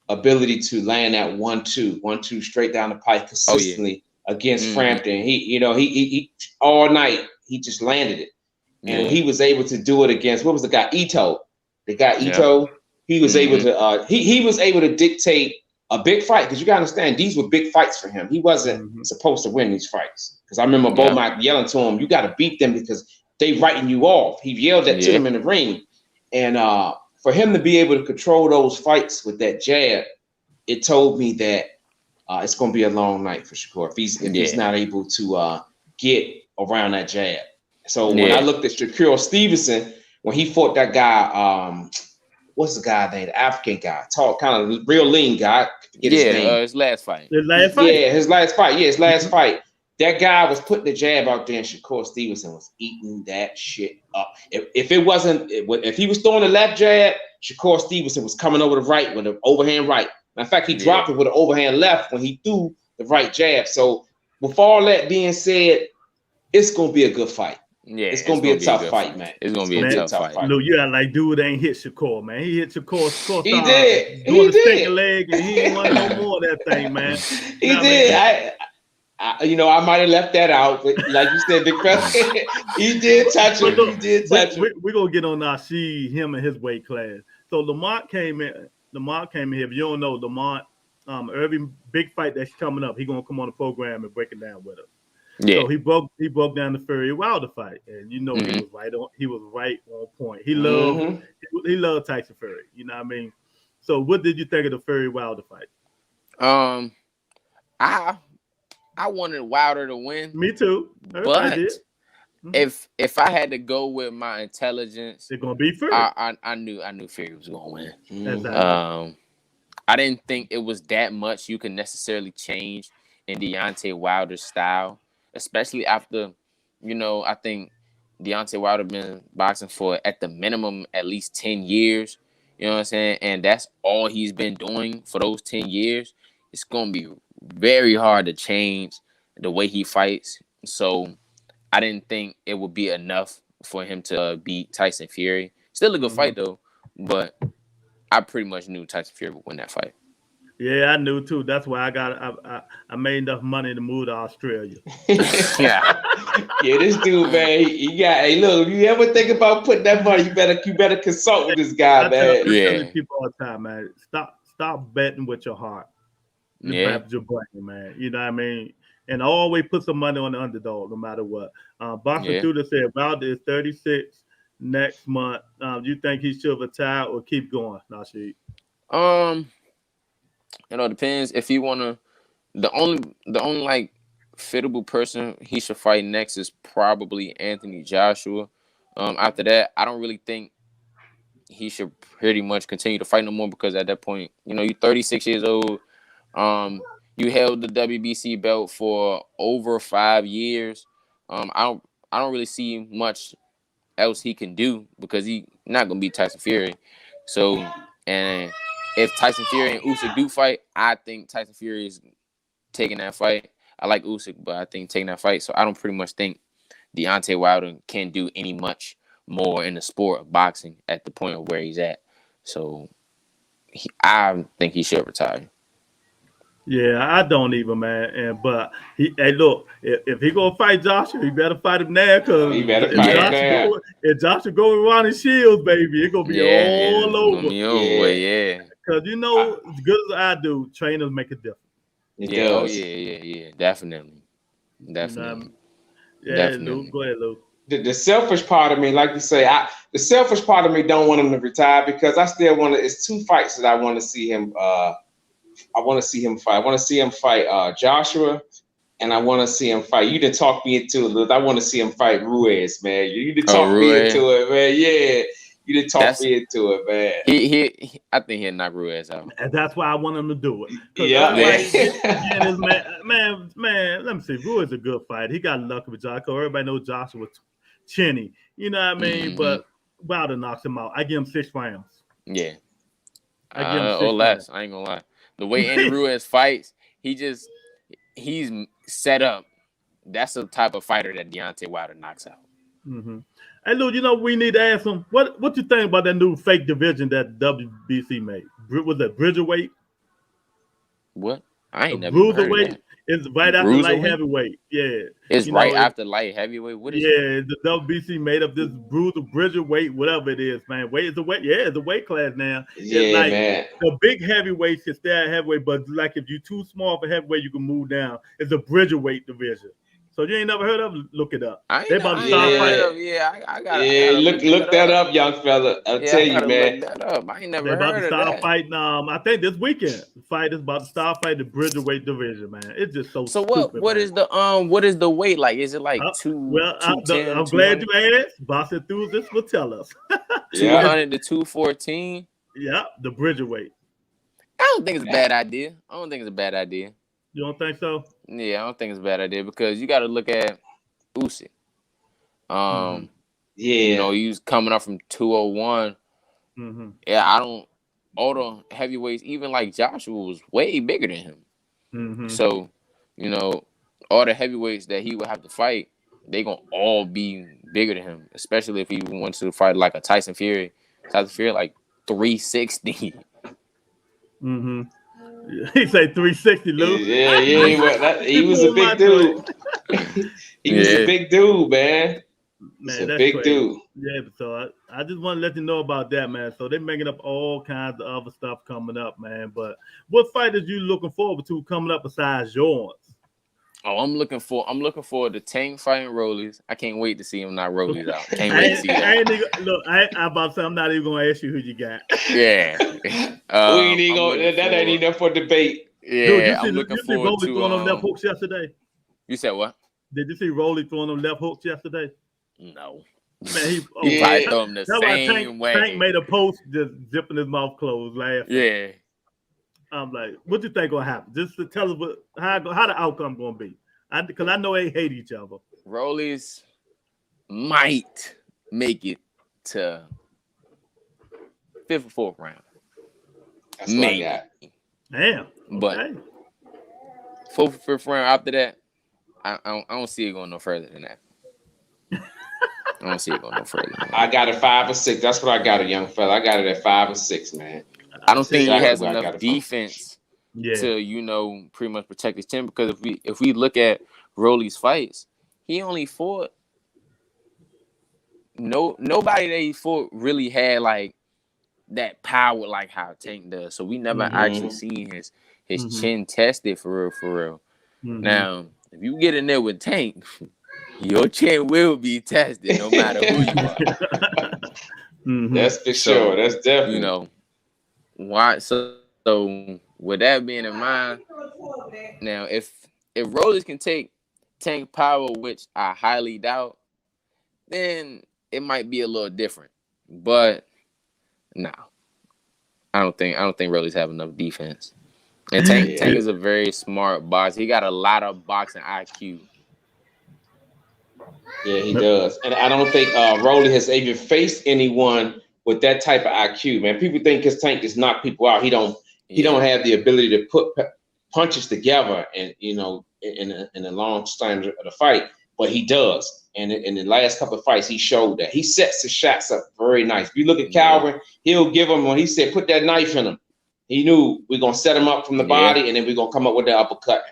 ability to land that 1-2 straight down the pipe consistently against Frampton. He all night he just landed it, and he was able to do it against what was the guy Ito. The guy Ito, he was able to he was able to dictate a big fight, because you gotta understand these were big fights for him. He wasn't supposed to win these fights, because I remember Bomac yelling to him, "You got to beat them because they writing you off." He yelled that to him in the ring, and for him to be able to control those fights with that jab, it told me that it's going to be a long night for Shakur if he's not able to get around that jab. So when I looked at Shakur Stevenson when he fought that guy, what's the guy name? The African guy, tall, kind of real lean guy. His last fight. His last fight. That guy was putting the jab out there, and Shakur Stevenson was eating that shit up. If he was throwing the left jab, Shakur Stevenson was coming over the right with an overhand right. In fact, he dropped it with an overhand left when he threw the right jab. So with all that being said, it's going to be a good fight. Yeah, it's gonna be a tough fight, man. It's gonna be a tough fight. Look, you got like dude ain't hit Shakur, man. He hit Shakur. He did. Doing the stinking leg, and he ain't want no more of that thing, man. He did. I might have left that out, but like you said, he did touch him. We're gonna get on NASHEED, him and his weight class. So Lamont came in. Here. If you don't know, Lamont, every big fight that's coming up, he gonna come on the program and break it down with us. Yeah. So he broke down the Fury Wilder fight, and he was right on. He was right on point. He loved Tyson Fury. You know what I mean? So what did you think of the Fury Wilder fight? I wanted Wilder to win. Me too. But if I had to go with my intelligence, it's gonna be Fury. I knew Fury was gonna win. Exactly. I didn't think it was that much you can necessarily change in Deontay Wilder's style. Especially after, I think Deontay Wilder been boxing for at the minimum at least 10 years. You know what I'm saying? And that's all he's been doing for those 10 years. It's going to be very hard to change the way he fights. So I didn't think it would be enough for him to beat Tyson Fury. Still a good fight, though. But I pretty much knew Tyson Fury would win that fight. Yeah, I knew too. That's why I made enough money to move to Australia. Yeah, this dude, man. Look, if you ever think about putting that money, you better consult with this guy, man. I tell people all the time, man. Stop betting with your heart. Bet with your brain, man. You know what I mean? And always put some money on the underdog, no matter what. Boxing Tutor said Wilder is 36 next month. Do you think he should retire or keep going, NASHEED? It depends if he wanna. The only like fittable person he should fight next is probably Anthony Joshua. After that, I don't really think he should pretty much continue to fight no more, because at that point, you're 36 years old. You held the WBC belt for over 5 years. I don't really see much else he can do, because he's not gonna beat Tyson Fury. So, and if Tyson Fury and Usyk do fight, I think Tyson Fury is taking that fight. I like Usyk, but I think taking that fight. So I don't pretty much think Deontay Wilder can do any much more in the sport of boxing at the point of where he's at. So I think he should retire. Yeah, I don't even, man. But look, if he gonna fight Joshua, he better fight him now, because if Joshua go with Ronnie Shields, baby, it's gonna be all over. Because as good as I do, trainers make a difference. Yeah, definitely. Lou, go ahead, Lou. The selfish part of me, like you say, the selfish part of me don't want him to retire, because I still want to. It's 2 fights that I want to see him. I want to see him fight. I want to see him fight Joshua, and I want to see him fight. You didn't talk me into it. I want to see him fight Ruiz, man. You didn't talk me into it, man. Yeah, you didn't talk me into it, man. I think he'll knock Ruiz out. And that's why I want him to do it. Man, let me see. Ruiz is a good fight. He got lucky with Joshua. Everybody knows Joshua was chinny. You know what I mean? But Wilder knocks him out. I give him 6 rounds. Yeah. I give him 6 or less. rounds. I ain't gonna lie. The way Andy Ruiz fights, he's set up. That's the type of fighter that Deontay Wilder knocks out. Mm-hmm. Hey, Lou, you know we need to ask him what you think about that new fake division that WBC made? Was that Bridgerweight? What? I ain't The never even heard of Bruiserweight that. is right after light Bruiserweight? heavyweight. Yeah, It's you right know, after light heavyweight. What is it? yeah, the WBC made up this Bridgerweight, whatever it is, man. Weight is a weight. Yeah, it's a weight class now. It's Yeah, like man. the big heavyweights can stay at heavyweight, but like if you're too small for heavyweight, you can move down. It's a Bridgerweight division. So you ain't never heard of it? Look it up. I ain't They know- about to I ain't start never fighting. heard of. Yeah, I gotta Look that up, young fella. I'll Yeah, tell I you, gotta man. look that up. I ain't never They about heard to of start that. fighting. I think this weekend, the fight is about to start fighting the Bridgerweight division, man. It's just so So stupid. what man. is the weight like? Is it like Uh, 210, I'm glad you asked. Boss enthusiasts will tell us. Yeah. 200 to 214? Yeah, the Bridgerweight. I don't think it's a bad idea. I don't think it's a bad idea. You don't think so? Yeah, I don't think it's a bad idea because you got to look at Usyk. Mhm. Yeah. You know, he was coming up from 201. Mm-hmm. Yeah, all the heavyweights, even like Joshua, was way bigger than him. Mm-hmm. So, you know, all the heavyweights that he would have to fight, they gonna all be bigger than him, especially if he wants to fight like a Tyson Fury. Tyson Fury like 360. Mm-hmm. He say 360, Lou. Yeah. He was a big dude. He was a big dude, man. Man, He's a that's big crazy. dude. Yeah, so I just want to let you know about that, man. So they're making up all kinds of other stuff coming up, man. But what fighters you looking forward to coming up besides yours? Oh, I'm looking forward to Tank fighting Rollies. I can't wait to see him knock Rollies out. Can't wait to see that. I'm about to say I'm not even gonna ask you who you got. Yeah. We ain't even gonna, that ain't even up for debate. Yeah, Dude, I'm looking forward Rolly to. throwing them left hooks yesterday? You said what? Did you see Rolly throwing them left hooks yesterday? No. Man, he probably throw him the that's why same way. Tank made a post just zipping his mouth closed, laughing. Yeah. I'm like, what do you think gonna happen? Just to tell us how the outcome gonna be. Because I know they hate each other. Rollies might make it to 5th or 4th round. That's what I got. Damn. Okay. But 4th or 5th round after that, I don't see it going no further than that. I don't see it going no further than that. I got it 5 or 6. That's what I got it, young fella. I got it at 5 or 6, man. I don't think he Exactly has where I got enough it from. defense to, pretty much protect his chin. Because if we look at Rolly's fights, he only fought nobody that he fought really had like that power like how Tank does. So we never actually seen his chin tested for real. Mm-hmm. Now, if you get in there with Tank, your chin will be tested no matter who you are. That's for sure. That's definitely. You know, why? So with that being in mind, now if Rollies can take Tank power, which I highly doubt, then it might be a little different. But no, I don't think Rollies have enough defense. And Tank is a very smart boxer. He got a lot of boxing IQ. Yeah, he does. And I don't think Rolly has even faced anyone with that type of IQ, man. People think his Tank just knock people out. He don't have the ability to put punches together and, you know, in a long time of the fight, but he does. And in the last couple of fights, he showed that. He sets his shots up very nice. If you look at Calvin, he'll give him when he said, put that knife in him. He knew we're going to set him up from the body, and then we're going to come up with the uppercut.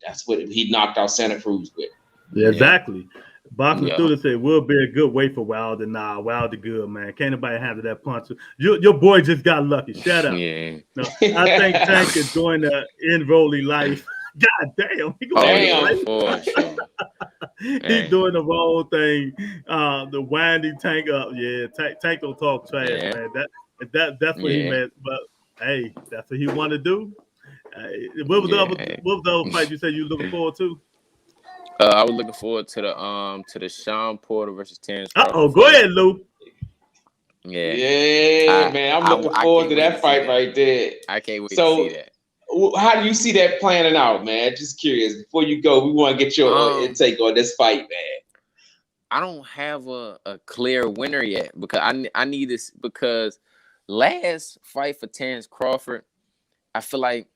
That's what he knocked out Santa Cruz with. Yeah, exactly. Boxing students say will be a good way for Wilder. Nah, Wilder good, man. Can't nobody handle that punch. Your boy just got lucky. Shut up. Yeah. No, I think Tank is going to end Rolly life. God damn. He's doing the wrong thing. The winding Tank up. Yeah, Tank don't talk trash, man. That's what he meant. But hey, that's what he want to do. What was the other fight you said you looking forward to? I was looking forward to the Sean Porter versus Terrence Crawford. Go ahead, Lou. Yeah, man. I'm looking forward to that fight right there. I can't wait to see that. How do you see that planning out, man? Just curious. Before you go, we want to get your intake on this fight, man. I don't have a clear winner yet because I need this because last fight for Terrence Crawford, I feel like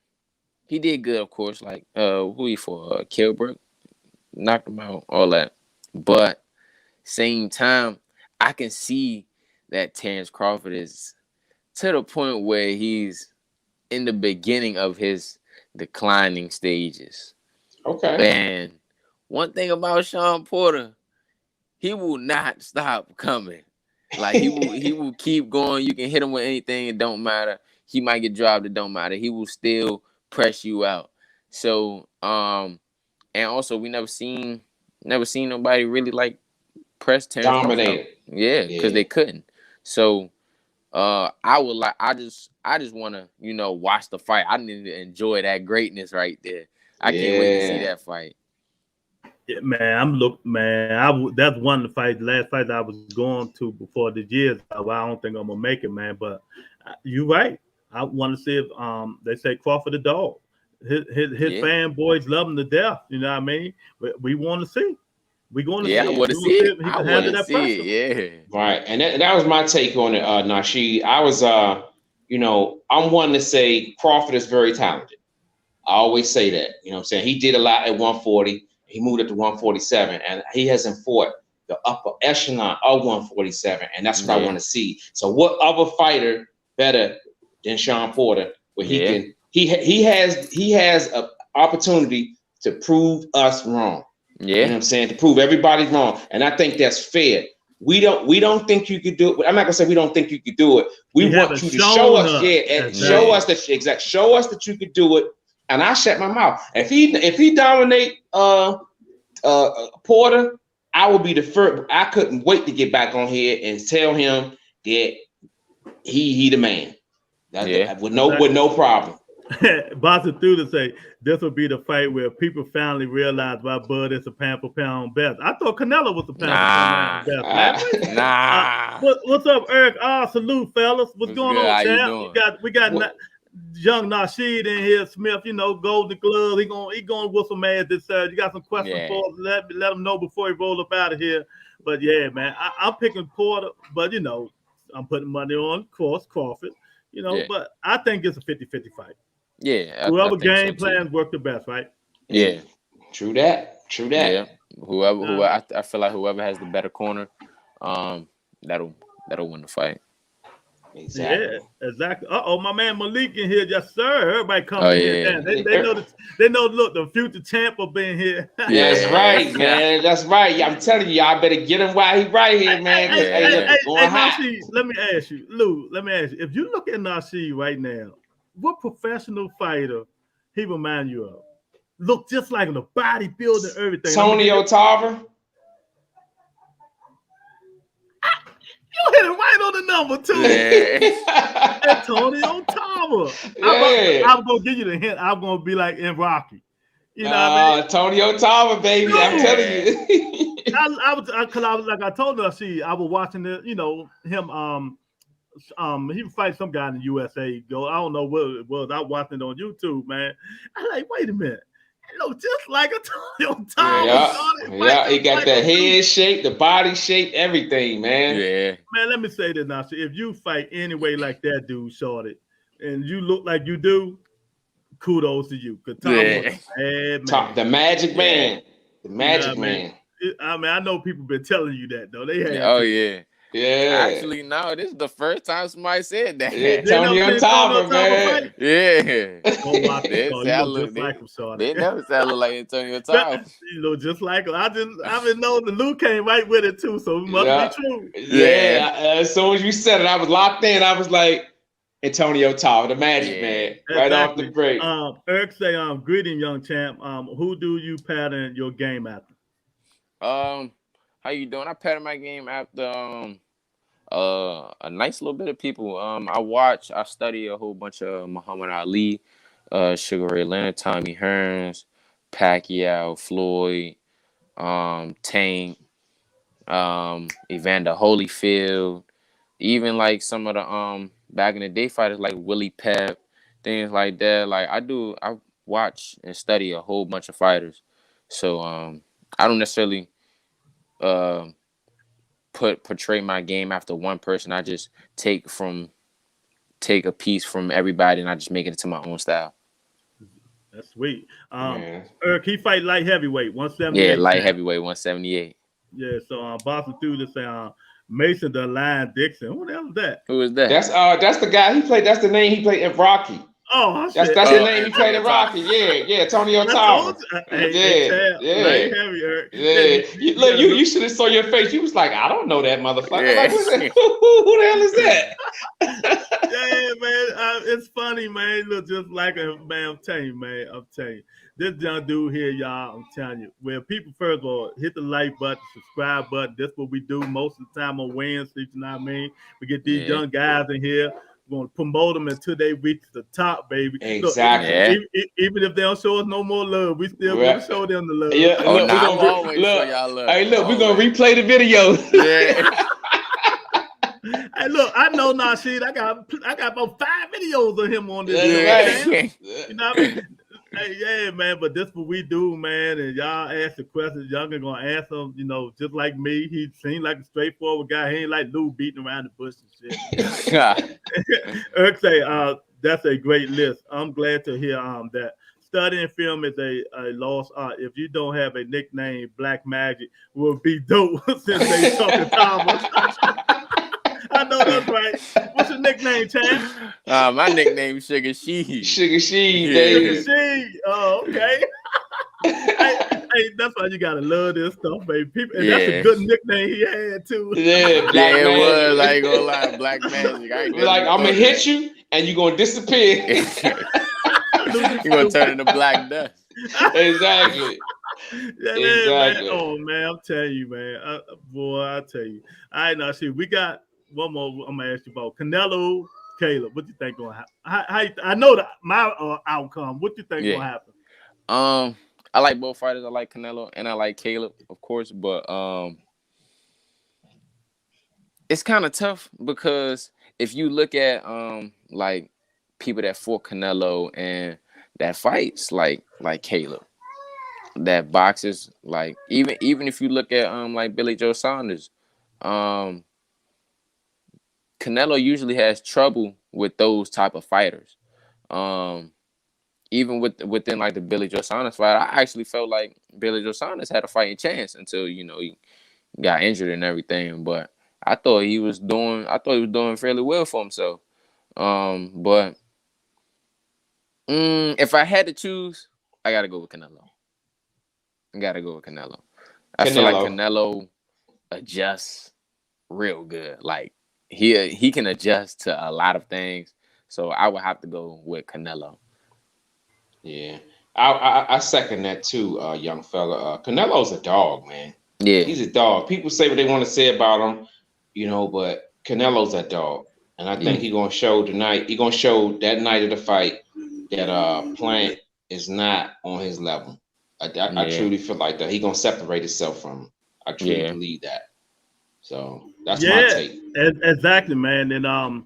he did good, of course. Like, who he for? Kilbrook, knocked him out, all that. But same time, I can see that Terrence Crawford is to the point where he's in the beginning of his declining stages. Okay. And one thing about Sean Porter, he will not stop coming. Like he will keep going. You can hit him with anything, it don't matter. He might get dropped, it don't matter. He will still press you out. So and also we never seen nobody really like press Terrence Crawford out. Dominated. Yeah, because they couldn't. So I just want to, watch the fight. I need to enjoy that greatness right there. I can't wait to see that fight. Yeah, man, that's one of the fights, last fight I was going to before the years. I don't think I'm gonna make it, man. But you're right. I want to see if they say Crawford the dog. His fanboys love him to death. You know what I mean? We want to see. We're going to see. I want to see it. I want to see it. Yeah. Right, and that was my take on it, Nasheed. I was, I'm one to say Crawford is very talented. I always say that. You know what I'm saying? He did a lot at 140. He moved up to 147, and he hasn't fought the upper echelon of 147, and that's what I want to see. So, what other fighter better than Sean Porter, where he has an opportunity to prove us wrong. Yeah, you know what I'm saying? To prove everybody's wrong, and I think that's fair. We don't think you could do it. I'm not gonna say we don't think you could do it. We want you to show us, show us that you could do it. And I shut my mouth. If he dominate Porter, I will be the first. I couldn't wait to get back on here and tell him that he the man. With no problem. Boston through to say this will be the fight where people finally realize why Bud is a pound for pound best. I thought Canelo was a pound for pound best. What's up, Eric? Salute, fellas. What's going on, champ? We got young NASHEED in here, Smith. Golden Glove. He going with some ass this Saturday. You got some questions for us? Let him know before he roll up out of here. But yeah, man, I'm picking Porter, but I'm putting money on, of course, Crawford. But I think it's a 50-50 fight. Yeah, whoever game plans work the best, right? Yeah, true that. Yeah, whoever I feel like whoever has the better corner, that'll win the fight. Exactly. Yeah, exactly. My man Malik in here, yes sir. Everybody coming here. They know. Look, the future champ will be in here. Yeah, that's right, man. That's right. I'm telling you, y'all better get him while he right here, man. Hey, Nasheed, let me ask you, Lou. If you look at Nasheed right now, what professional fighter he remind you of? Look just like the bodybuilding, everything. Antonio Tarver. You hit it right on the number, too. Yeah. Antonio Tarver. Yeah. I'm going to give you the hint. I'm going to be like in Rocky. You know what I mean? Antonio Tarver, baby. I'm telling you. I was like I told her, I was watching him, he would fight some guy in the USA. I don't know what it was. I was watching it on YouTube, man. I'm like, wait a minute. He looks just like Antonio Tarver. Yeah, he got the head shape, the body shape, everything, man. Yeah. Man, let me say this now. If you fight anyway like that dude, Shorty, and you look like you do, kudos to you. Because the magic man. The magic man. I know people been telling you that, though. They have. Yeah. Yeah. Actually, no, this is the first time somebody said that. Yeah, Antonio Tarver, man. Yeah. They never sound like Antonio Tarver. You look just like him. I've been knowing the Luke came right with it too, so it must be true. Yeah. As soon as you said it, I was locked in. I was like, Antonio Tarver, the magic man, right off the break. Eric say, greeting, young champ. Who do you pattern your game after? How you doing? I pattern my game after a nice little bit of people. I study a whole bunch of Muhammad Ali, Sugar Ray Leonard, Tommy Hearns, Pacquiao, Floyd, Tank, Evander Holyfield, even like some of the back in the day fighters like Willie Pep, things like that. Like I watch and study a whole bunch of fighters. So I don't necessarily portray my game after one person. I just take from take a piece from everybody and I just make it into my own style. That's sweet. Eric, he fight light heavyweight, 178. Yeah, light heavyweight, 178. Yeah, so Boston through this Mason the Lion Dixon. Who the hell is that? Who is that? That's the guy he played. That's the name he played in Rocky. Oh, that's the name he played in Rocky. Yeah, Antonio Thomas. You should have saw your face. You was like, I don't know that motherfucker. Yeah. Like, who the hell is that? Yeah, man, it's funny, man. Look, just like man. I'm telling you, this young dude here, y'all. I'm telling you, well, people first of all hit the like button, subscribe button. That's what we do most of the time on Wednesdays. You know what I mean? We get these young guys in here. We're going to promote them until they reach the top, baby. Exactly. Look, even if they don't show us no more love, we still going to show them the love. Yeah. I'm always show y'all love. Hey, look, we're going to replay the video. Yeah. Hey, look, I know NASHEED. I got about 5 videos of him on this. Right. You know what I mean? Hey, yeah, man, but this what we do, man, and y'all ask the questions, y'all gonna answer them, you know, just like me. He seemed like a straightforward guy. He ain't like Lou beating around the bush and shit. Eric say, that's a great list. I'm glad to hear that. Studying film is a lost art. If you don't have a nickname, Black Magic will be dope since they talking Thomas. I know that's right. What's your nickname, champ? My nickname is Sugar Sheed. Sugar Sheed, Sugar Sheed. Oh, okay. hey, that's why you gotta love this stuff, baby. People, and that's a good nickname he had too. Yeah, it was. I ain't gonna lie, Black Magic. Like, I'm gonna hit you and you're gonna disappear. You're gonna turn into black dust. Exactly. Yeah, exactly. Man. Oh man, I'm telling you, man. Boy, I tell you. All right, now see, we got one more. I'm gonna ask you about Canelo, Caleb. What you think gonna happen? I know my outcome. What you think gonna happen? I like both fighters. I like Canelo and I like Caleb, of course. But it's kind of tough because if you look at like people that fought Canelo and that fights like Caleb, that boxes like even if you look at like Billy Joe Saunders, Canelo usually has trouble with those type of fighters. Even within like the Billy Joe Saunders fight, I actually felt like Billy Joe Saunders had a fighting chance until he got injured and everything. But I thought he was doing fairly well for himself. But if I had to choose, I gotta go with Canelo. I feel like Canelo adjusts real good. Like he can adjust to a lot of things. So I would have to go with Canelo. Yeah, I second that too, young fella. Canelo's a dog, man. Yeah, he's a dog. People say what they want to say about him, but Canelo's a dog, and I think he's gonna show tonight. He's gonna show that night of the fight that Plant is not on his level. I truly feel like that. He's gonna separate himself from him. I truly believe that. So that's my take. Exactly, man. And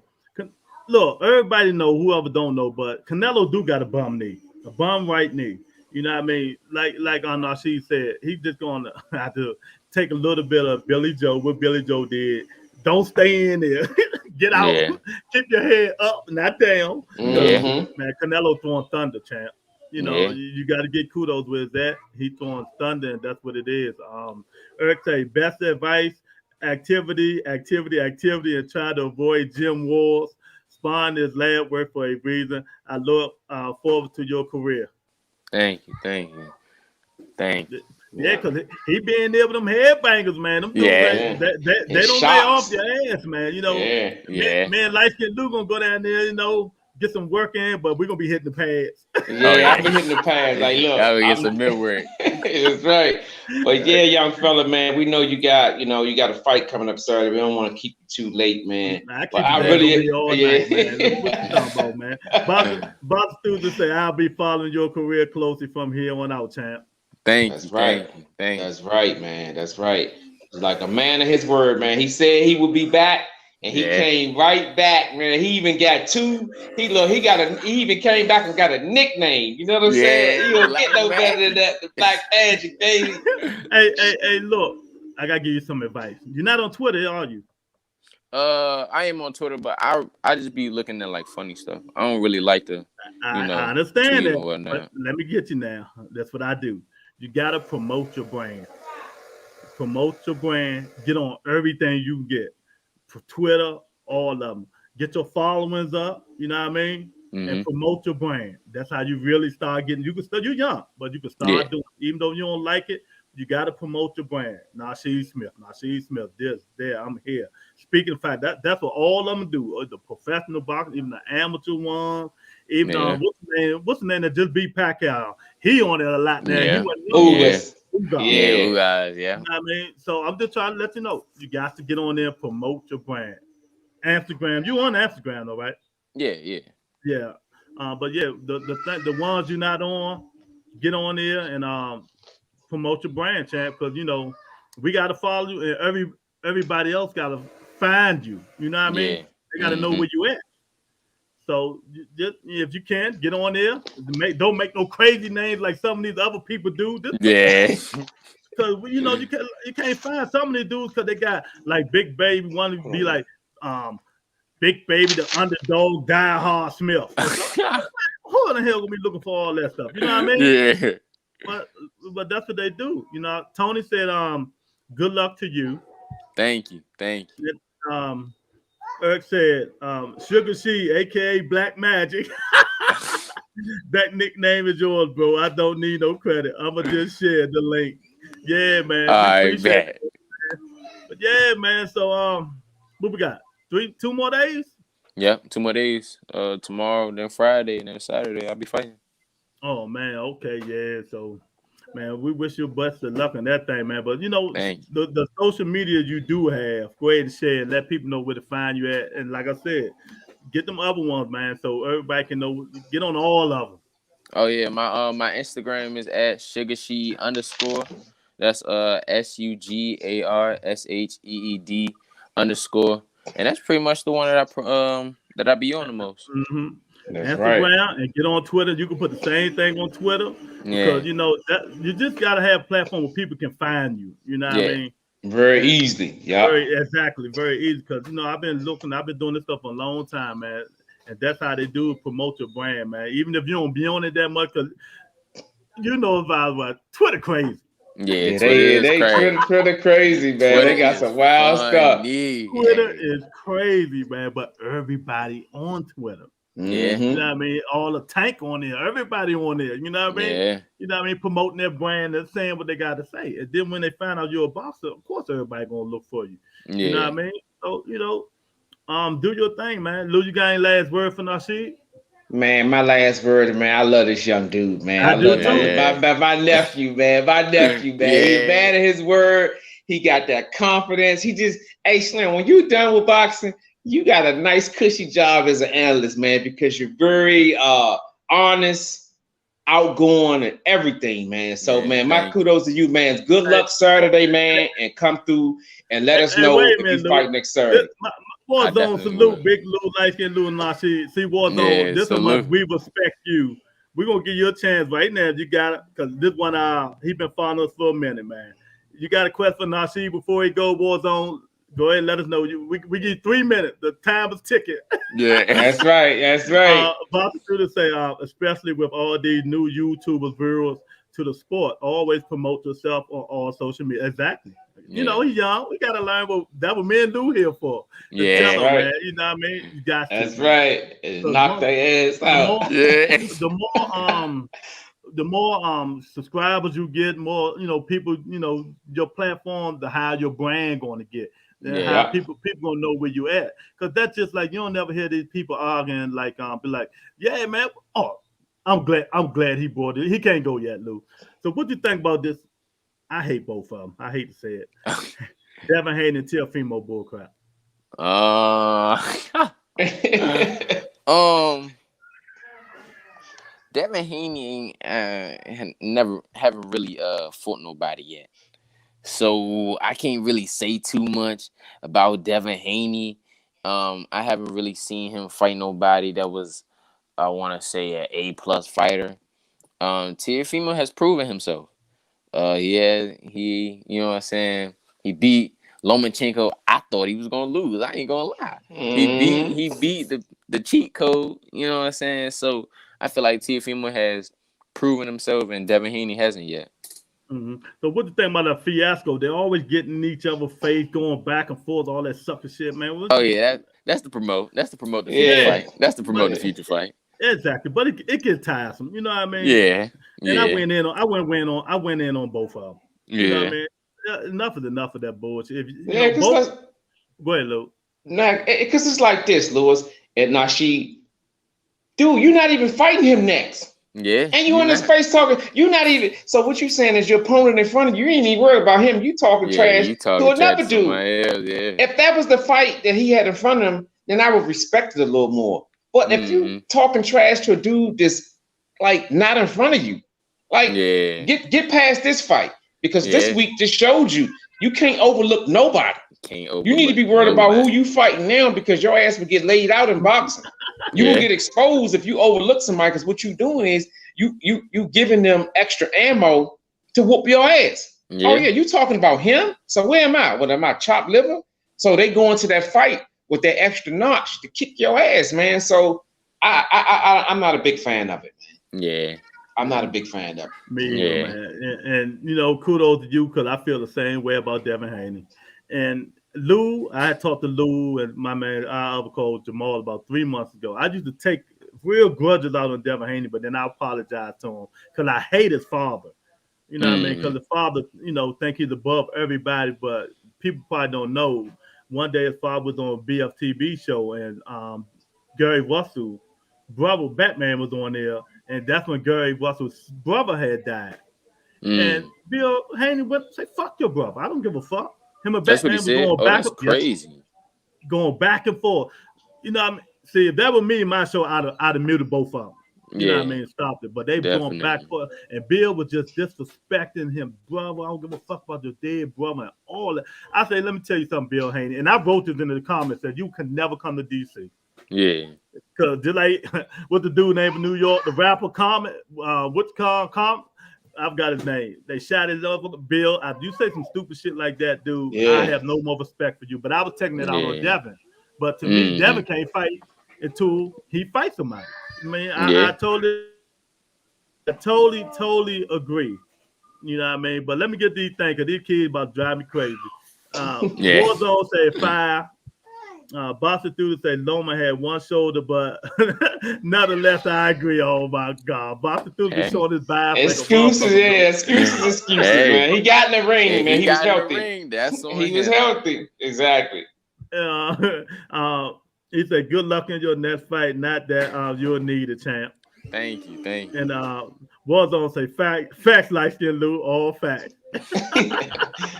look, everybody know, whoever don't know, but Canelo do got a bum knee. A bum right knee. You know what I mean? Like NASHEED said, he's just gonna have to take a little bit of Billy Joe, what Billy Joe did. Don't stay in there. Get out. Yeah. Keep your head up, not down. Man, Canelo throwing thunder, champ. You got to get kudos with that. He throwing thunder, and that's what it is. Eric say, best advice, activity, and try to avoid gym wars. Spawn is lab work for a reason. I look forward to your career. Thank you. Yeah, because he been there with them headbangers, man. Them they don't lay off your ass, man. Man, light-skinned Lou gonna go down there, get some work in, but we're gonna be hitting the pads. I'll be hitting the pads. Like, look, I'll get some mid work. That's right. But yeah, young fella, man, we know you got a fight coming up Saturday. We don't want to keep you too late, man. But I really, night, man. What you talking about, man? Bob Student say, I'll be following your career closely from here on out, champ. That's right, man. That's right. Like a man of his word, man. He said he would be back. And he came right back, man. He even got two. He even came back and got a nickname. You know what I'm saying? He don't get no better than that. The Black Magic, baby. Hey, look. I gotta give you some advice. You're not on Twitter, are you? I am on Twitter, but I just be looking at like funny stuff. I don't really like to, I understand tweet that, or but whatnot. let me get you now. That's what I do. You gotta promote your brand. Promote your brand. Get on everything you can get. For Twitter, all of them. Get your followings up. You know what I mean? And Mm-hmm. promote your brand. That's how you really start getting. You can still you're young, but you can Yeah. start doing. Even though you don't like it, you got to promote your brand. Nasheed Smith. Nasheed Smith. This, there. I'm here. Speaking of fact, that's what all of them do. The professional boxers, even the amateur ones. Even Yeah. what's the name that just beat Pacquiao? He on it a lot now. He Yeah. went Yeah. Yeah. You Who Yeah. guys? Yeah. know what I mean? So I'm just trying to let you know. You got to get on there and promote your brand. Instagram. You on Instagram though, right? Yeah. Yeah. Yeah. But yeah, the ones you're not on, get on there and promote your brand, champ. Because we got to follow you, and everybody else got to find you. You know what I mean? Yeah. They got to know Mm-hmm. where you at. So just if you can get on there, don't make no crazy names like some of these other people do. Just put Yeah. because you can't find some of these dudes because they got like Big Baby want to be like um Big Baby the underdog Die Hard Smith. And so, who in the hell gonna be looking for all that stuff? You know what I mean? Yeah. But but that's what they do. Tony said good luck to you. Thank you. Thank you. Um Eric said Sugar She, aka Black Magic. That nickname is yours, bro. I don't need no credit. I'ma just share the link. Yeah, man. We I appreciate bet. it. But yeah, man. So what we got? 2 more days? Yep. 2 more days. Tomorrow, then Friday, and then Saturday. I'll be fighting. Oh man, okay, yeah. So man, we wish you best of luck on that thing, man. But Thank you. the social media you do have, go ahead and share and let people know where to find you at. And like I said, get them other ones, man, so everybody can know. Get on all of them. Oh yeah, my Instagram is at sugarsheed_. That's SUGARSHEED_ and that's pretty much the one that I be on the most. Mm-hmm. That's right. Instagram and get on Twitter. You can put the same thing on Twitter Yeah, because that you just gotta have a platform where people can find you. You know what I yeah, mean? Very And easily. Yep. very exactly, very easy because I've been doing this stuff for a long time, man. And that's how they do promote your brand, man. Even if you don't be on it that much, because about what Twitter crazy. yeah. Yeah, Twitter is they crazy. Twitter crazy, man. Twitter They got is some wild stuff. funny. Twitter is crazy, man. But everybody on Twitter. Yeah, You know Mm-hmm. what I mean? All the tank on there, everybody on there. You know what I mean? yeah, You know what I mean? Promoting their brand and saying what they got to say. And then when they find out you're a boxer, of course everybody gonna look for you. You know yeah. what I mean? So do your thing, man. Lou, you got any last word for Nasheed? Man, my last word, man. I love this young dude, man. I I do love too. my nephew, man. My nephew, man. He a Yeah, man of his word. He got that confidence. Hey Slim, when you done with boxing, you got a nice cushy job as an analyst, man, because you're very honest, outgoing, and everything, man. So, yeah. man, my Thank you. kudos to you, man. Good Hey, luck Saturday, man, and come through and let us hey, know wait a if you minute, Lou. fight next This, Saturday. I Warzone definitely will. salute, Big Lou, light skin Lou, and Nasheed. See, Warzone, Yeah, this how much salute. we respect you. We're going to give you a chance right now. You got it. Because this one, he been following us for a minute, man. You got a question for Nasheed before he go, Warzone? Go ahead and let us know. We give you 3 minutes. The time is ticking. Yeah, That's right. That's right. About to say, especially with all these new YouTubers, viewers to the sport, always promote yourself on all social media. Exactly. yeah, He's young. We gotta learn what men do here for. To That's tell yeah, him, right. man. You know what I mean? You got to, That's man. right. And Because knock their ass the out. more, yeah, the more, subscribers you get, more people, your platform, the higher your brand going to get. Then yeah, how Yeah. people gonna know where you at. Because that's just like you don't never hear these people arguing like be like, yeah, man. Oh, I'm glad he brought it. He can't go yet, Lou. So what you think about this? I hate both of them. I hate to say it. Devin Haney and Teofimo bullcrap. uh, um, Devin Haney never haven't really fought nobody yet, so I can't really say too much about Devin Haney. I haven't really seen him fight nobody that was, I want to say, an A+ fighter. Teofimo has proven himself. He, you know what I'm saying? He beat Lomachenko, I thought he was gonna lose. I ain't gonna lie. He beat the cheat code. You know what I'm saying? So I feel like Teofimo has proven himself, and Devin Haney hasn't yet. Mm-hmm. So what do you think about that fiasco? They're always getting in each other's face, going back and forth, all that sucker shit, man. That's the promote. That's the promote the future fight. That's the promote the future fight. Exactly, but it gets tiresome. You know what I mean? Yeah. And I went in on both of them. You know what I mean? Enough of that bullshit. Go ahead, Lou. Nah, because it's like this, Lewis and NASHEED. Dude, you're not even fighting him next. Yeah. And you in his face talking. You're not even. So what you saying is your opponent in front of you. You ain't even worried about him. You talking trash to another dude. If that was the fight that he had in front of him, then I would respect it a little more. But if you talking trash to a dude that's like not in front of you, like get past this fight, because this week just showed you can't overlook nobody. You need to be worried about who you fighting now, because your ass would get laid out in boxing. You will get exposed if you overlook somebody, because what you doing is you giving them extra ammo to whoop your ass. Oh yeah, you talking about him? So where am I? What am I, chopped liver? So they go into that fight with that extra notch to kick your ass, man. So I'm not a big fan of it, man. Yeah. I'm not a big fan of it. Me, man. And you know, kudos to you, because I feel the same way about Devin Haney. And Lou, I had talked to Lou and my man, our other coach Jamal, about 3 months ago. I used to take real grudges out on Devin Haney, but then I apologized to him because I hate his father. You know what I mean? Because the father, you know, think he's above everybody, but people probably don't know. One day his father was on a BFTV show, and Gary Russell's brother Batman was on there, and that's when Gary Russell's brother had died. And Bill Haney went and say, "Fuck your brother. I don't give a fuck." Him and Batman was going back. That's crazy. Going back and forth. You know what I mean? See, if that was me in my show, I'd have muted both of them. You know what I mean? Stopped it. But they were going back and forth. And Bill was just disrespecting him. Brother, I don't give a fuck about your dead brother and all that. I say, let me tell you something, Bill Haney. And I wrote this in the comments that you can never come to DC. Yeah. Because just like what the dude named in New York, the rapper Common, what's called Common? I've got his name. They shot his up Bill. You say some stupid shit like that, dude. I have no more respect for you. But I was taking it out on Devin. But to me, Devin can't fight until he fights somebody. I mean, I totally agree. You know what I mean? But let me get these things, because these kids about to drive me crazy. Warzone said 5. Boston Student said Loma had one shoulder, but nonetheless, I agree. Oh my God, Boston Student showing his biceps. Excuses, man. He got in the ring, man. He was healthy. That's on he was healthy. Exactly. He said, "Good luck in your next fight. Not that you'll need a champ." Thank you. And Warzone say facts like skin Lou, all facts.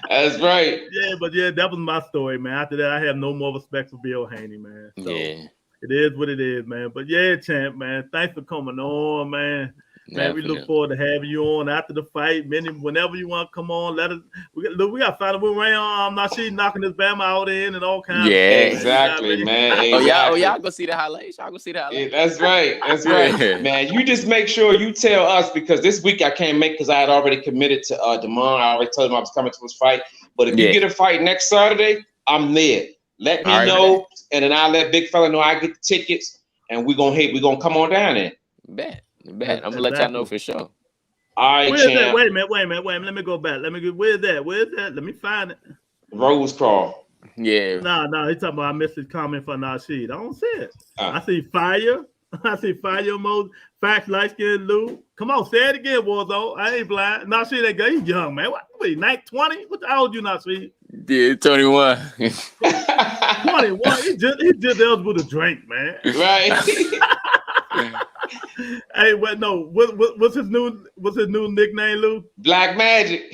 That's right. Yeah, but that was my story, man. After that, I have no more respect for Bill Haney, man. So it is what it is, man. But champ, man. Thanks for coming on, man. Man, we look forward to having you on after the fight. Whenever you want to come on, let us. We got to find a way around. NASHEED knocking this Bama out in and all kinds. Yeah, exactly, man. Y'all go see the highlights. Y'all go see the highlights. Yeah, that's right, man. You just make sure you tell us, because this week I can't make, because I had already committed to Damon. I already told him I was coming to his fight. But if you get a fight next Saturday, I'm there. Let me know, and then I'll let Big Fella know I get the tickets, and we're gonna come on down there. Bet. I'm gonna let y'all know for sure. All right, where's that? Wait a minute. Let me go back. Where's that? Let me find it. ROSECROFT. Yeah. No. He's talking about I missed his comment for NASHEED. I don't see it. I see fire. I see fire mode. Facts, light skin Lou. Come on, say it again, Warzone. I ain't blind. NASHEED, that guy, he's young, man. What? 20? What the hell old you, NASHEED? Yeah, 21. 21. He just eligible to drink, man. Right. Hey, what's his new nickname, Lou? Black Magic.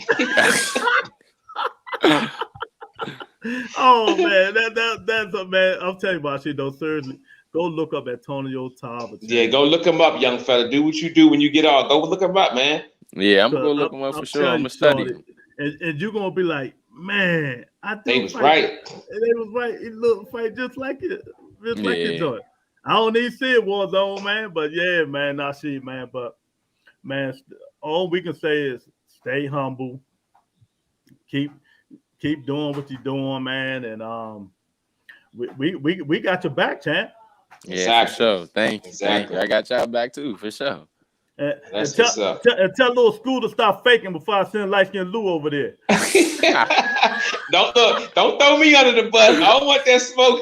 Oh man, that's a man. I'm telling you about shit though. Seriously, go look up Antonio Tarver. Yeah, go look him up, young fella. Do what you do when you get off. Go look him up, man. Yeah, I'm gonna go look him up for sure. I'm gonna study him. And you're gonna be like, man, they was right. They was right. He looked fight just like it, like it joint. I don't need to see it, Warzone, man. But yeah, man, NASHEED, man. But man, all we can say is stay humble. Keep keep doing what you're doing, man. And we got your back, champ. Yeah, Exactly. for sure. Thank you. Exactly. I got y'all back too, for sure. That's what's up. Tell little school to stop faking before I send light skinned Lou over there. Don't throw me under the bus. I don't want that smoke.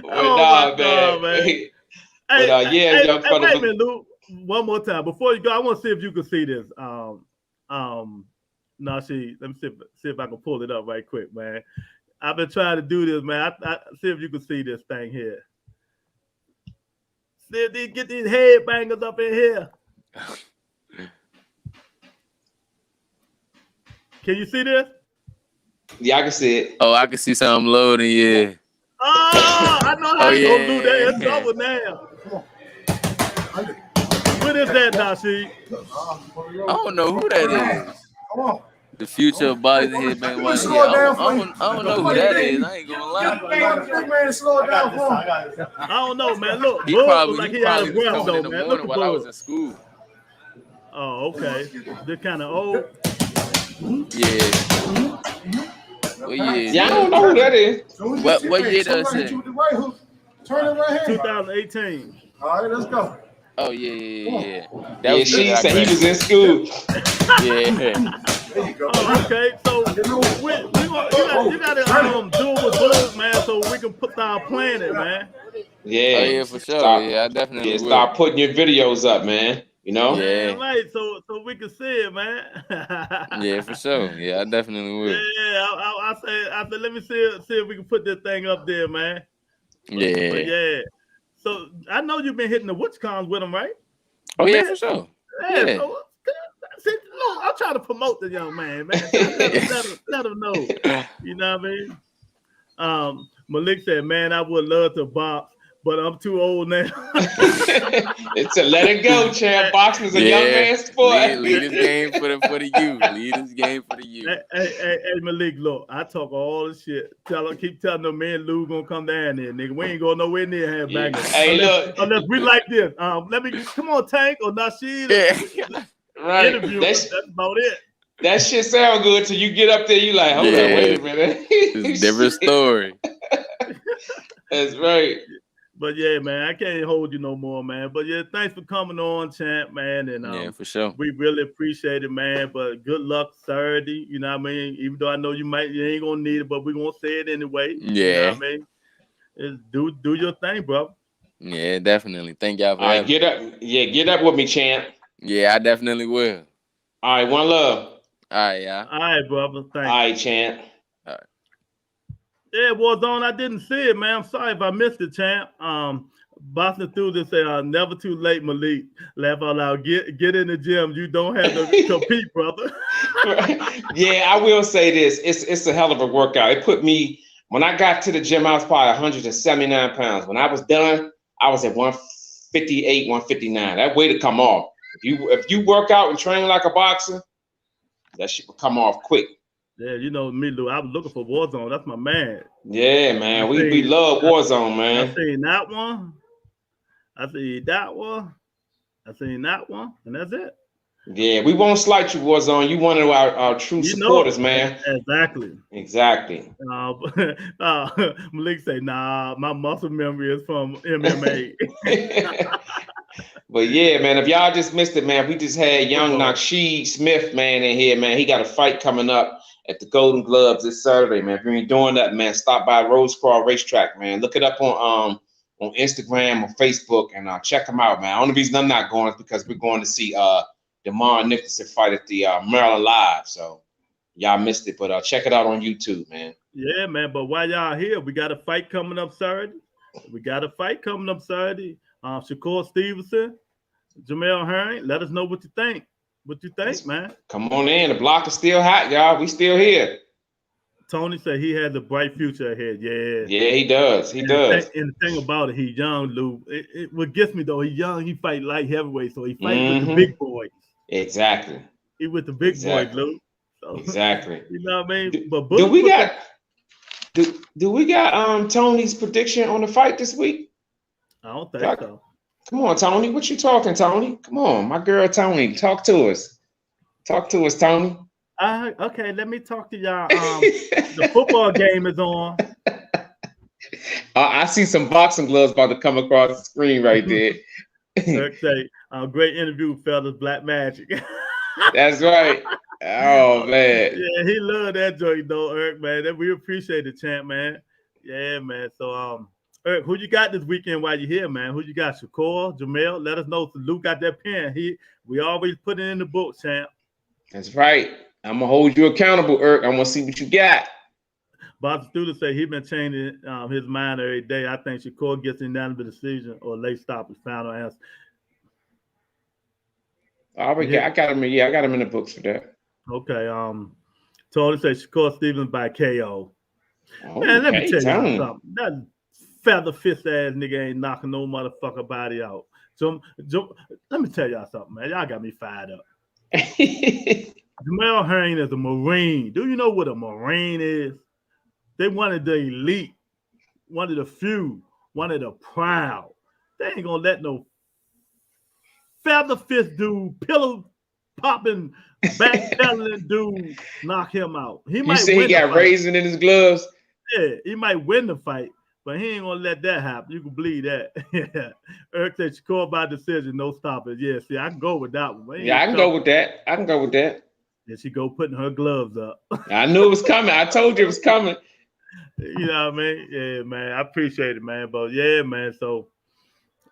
Oh, man. Hey, young fella. Wait a minute, Lou. One more time before you go, I want to see if you can see this. Nasheed, let me see if I can pull it up right quick, man. I've been trying to do this, man. I see if you can see this thing here. See if they get these headbangers up in here. Can you see this? Yeah, I can see it. Oh, I can see something loading, yeah. Oh, I know how you gonna do that. It's over now. What is that, Nasheed? I don't know who that is. The future of bodies and headbangers. I don't know who that is. I ain't gonna lie. I don't know, man. Look, he Bud probably, like he had a probably breath, was though, coming in the man. morning while I was in school. Oh, okay. They're kind of old. Yeah. Well, yeah, I don't know who that is. What year does it? Turn it right here. 2018. All right, let's go. Oh, yeah. Yeah, she said he was in school. Yeah. There you go. Oh, okay. So you gotta do it with Bud, man, so we can put our plan in, man. Yeah. Oh, yeah, for sure. I definitely will. Start putting your videos up, man. You know? Yeah, right. So we can see it, man. Yeah, for sure. Yeah, I definitely will. Yeah, I said, let me see if we can put this thing up there, man. Yeah. But yeah. So I know you've been hitting the WitchCons with them, right? Oh, yeah, for sure. Yeah. So, look, I'm trying to promote the young man, man. Let him know. You know what I mean? Malik said, man, I would love to box, but I'm too old now. It's a let it go, champ. Boxing is a young man's sport. Lead this game for the youth. Lead this game for the youth. Hey, Malik, look, I talk all this shit. Keep telling them, man, Lou gonna come down there, nigga. We ain't going nowhere near Headbangers. Hey, unless we like this. Come on, Tank or Nasheed. Yeah. Right. Interview. That's about it. That shit sound good till you get up there. You like, hold on, wait a minute. It's a different story. That's right. But yeah, man, I can't hold you no more, man. But yeah, thanks for coming on, champ, man. And yeah, for sure. We really appreciate it, man. But good luck Saturday. You know what I mean? Even though I know you ain't gonna need it, but we're gonna say it anyway. Yeah. You know what I mean? Do your thing, bro. Yeah, definitely. Thank y'all for having me. Get up. Yeah, get up with me, champ. Yeah, I definitely will. All right, one love. All right, yeah. All right, brother. Thanks. All right, champ. All right. Yeah, Warzone, I didn't see it, man. I'm sorry if I missed it, champ. Boston through this say, never too late, Malik. Laugh out loud. Get in the gym. You don't have to compete, brother. Yeah, I will say this. It's a hell of a workout. It put me, when I got to the gym, I was probably 179 pounds. When I was done, I was at 158, 159. That weight to come off. If you work out and train like a boxer, that shit will come off quick. Yeah, you know me, Lou. I was looking for Warzone. That's my man. Yeah, man. We love Warzone, man. I seen that one. I seen that one. And that's it. Yeah, we won't slight you, Warzone. You one of our true supporters, man. Exactly. Malik say, nah, my muscle memory is from MMA. But yeah, man, if y'all just missed it, man, we just had young NASHEED Smith, man, in here, man. He got a fight coming up at the Golden Gloves this Saturday, man. If you ain't doing that, man, stop by ROSECROFT Racetrack, man. Look it up on Instagram or Facebook and check them out, man. The only reason I'm not going is because we're going to see DeMar Nicholson fight at the Maryland Live. So y'all missed it, but check it out on YouTube, man. Yeah, man. But while y'all here, we got a fight coming up Saturday. Shakur Stevenson, Jamel Herring. Let us know what you think. Man? Come on in. The block is still hot, y'all. We still here. Tony said he has a bright future ahead. Yeah. Yeah, he does. He does. And the thing about it, he's young, Lou. What gets me though, he's young. He fight light heavyweight, so he fights with the big boys. Exactly. He with the big boys, Lou. So, exactly. You know what I mean? But do we got Tony's prediction on the fight this week? I don't think so. Come on, Tony. What you talking, Tony? Come on, my girl Tony. Talk to us. Talk to us, Tony. Okay, let me talk to y'all. The football game is on. I see some boxing gloves about to come across the screen right there. Eric say, great interview, fellas. Black Magic. That's right. Oh man. Yeah, he loved that joint though, Eric, man. We appreciate it, champ, man. Yeah, man. So Eric, who you got this weekend while you're here, man? Who you got? Shakur, Jamel? Let us know. So Luke got that pen. We always put it in the book, champ. That's right. I'm gonna hold you accountable, Eric. I'm gonna see what you got. Bob Student say he been changing his mind every day. I think Shakur gets an unanimous decision or late stop his final answer. I got him. Yeah, I got him in the books for that. Okay. Tony say Shakur Stevens by KO. Oh, man, let me tell you something. That feather fist ass nigga ain't knocking no motherfucker body out. So let me tell y'all something, man. Y'all got me fired up. Jamel Herring is a Marine. Do you know what a Marine is? They one of the elite, one of the few, one of the proud. They ain't gonna let no feather fist dude, pillow popping, backpedaling dude knock him out. You say he got raisin in his gloves? Yeah, he might win the fight, but he ain't gonna let that happen. You can believe that. Yeah. Eric said Shakur by decision, no stoppers. Yeah, see, I can go with that one. Yeah, I can go with that. I can go with that. And she go putting her gloves up. I knew it was coming. I told you it was coming. You know what I mean? Yeah, man. I appreciate it, man. But yeah, man. So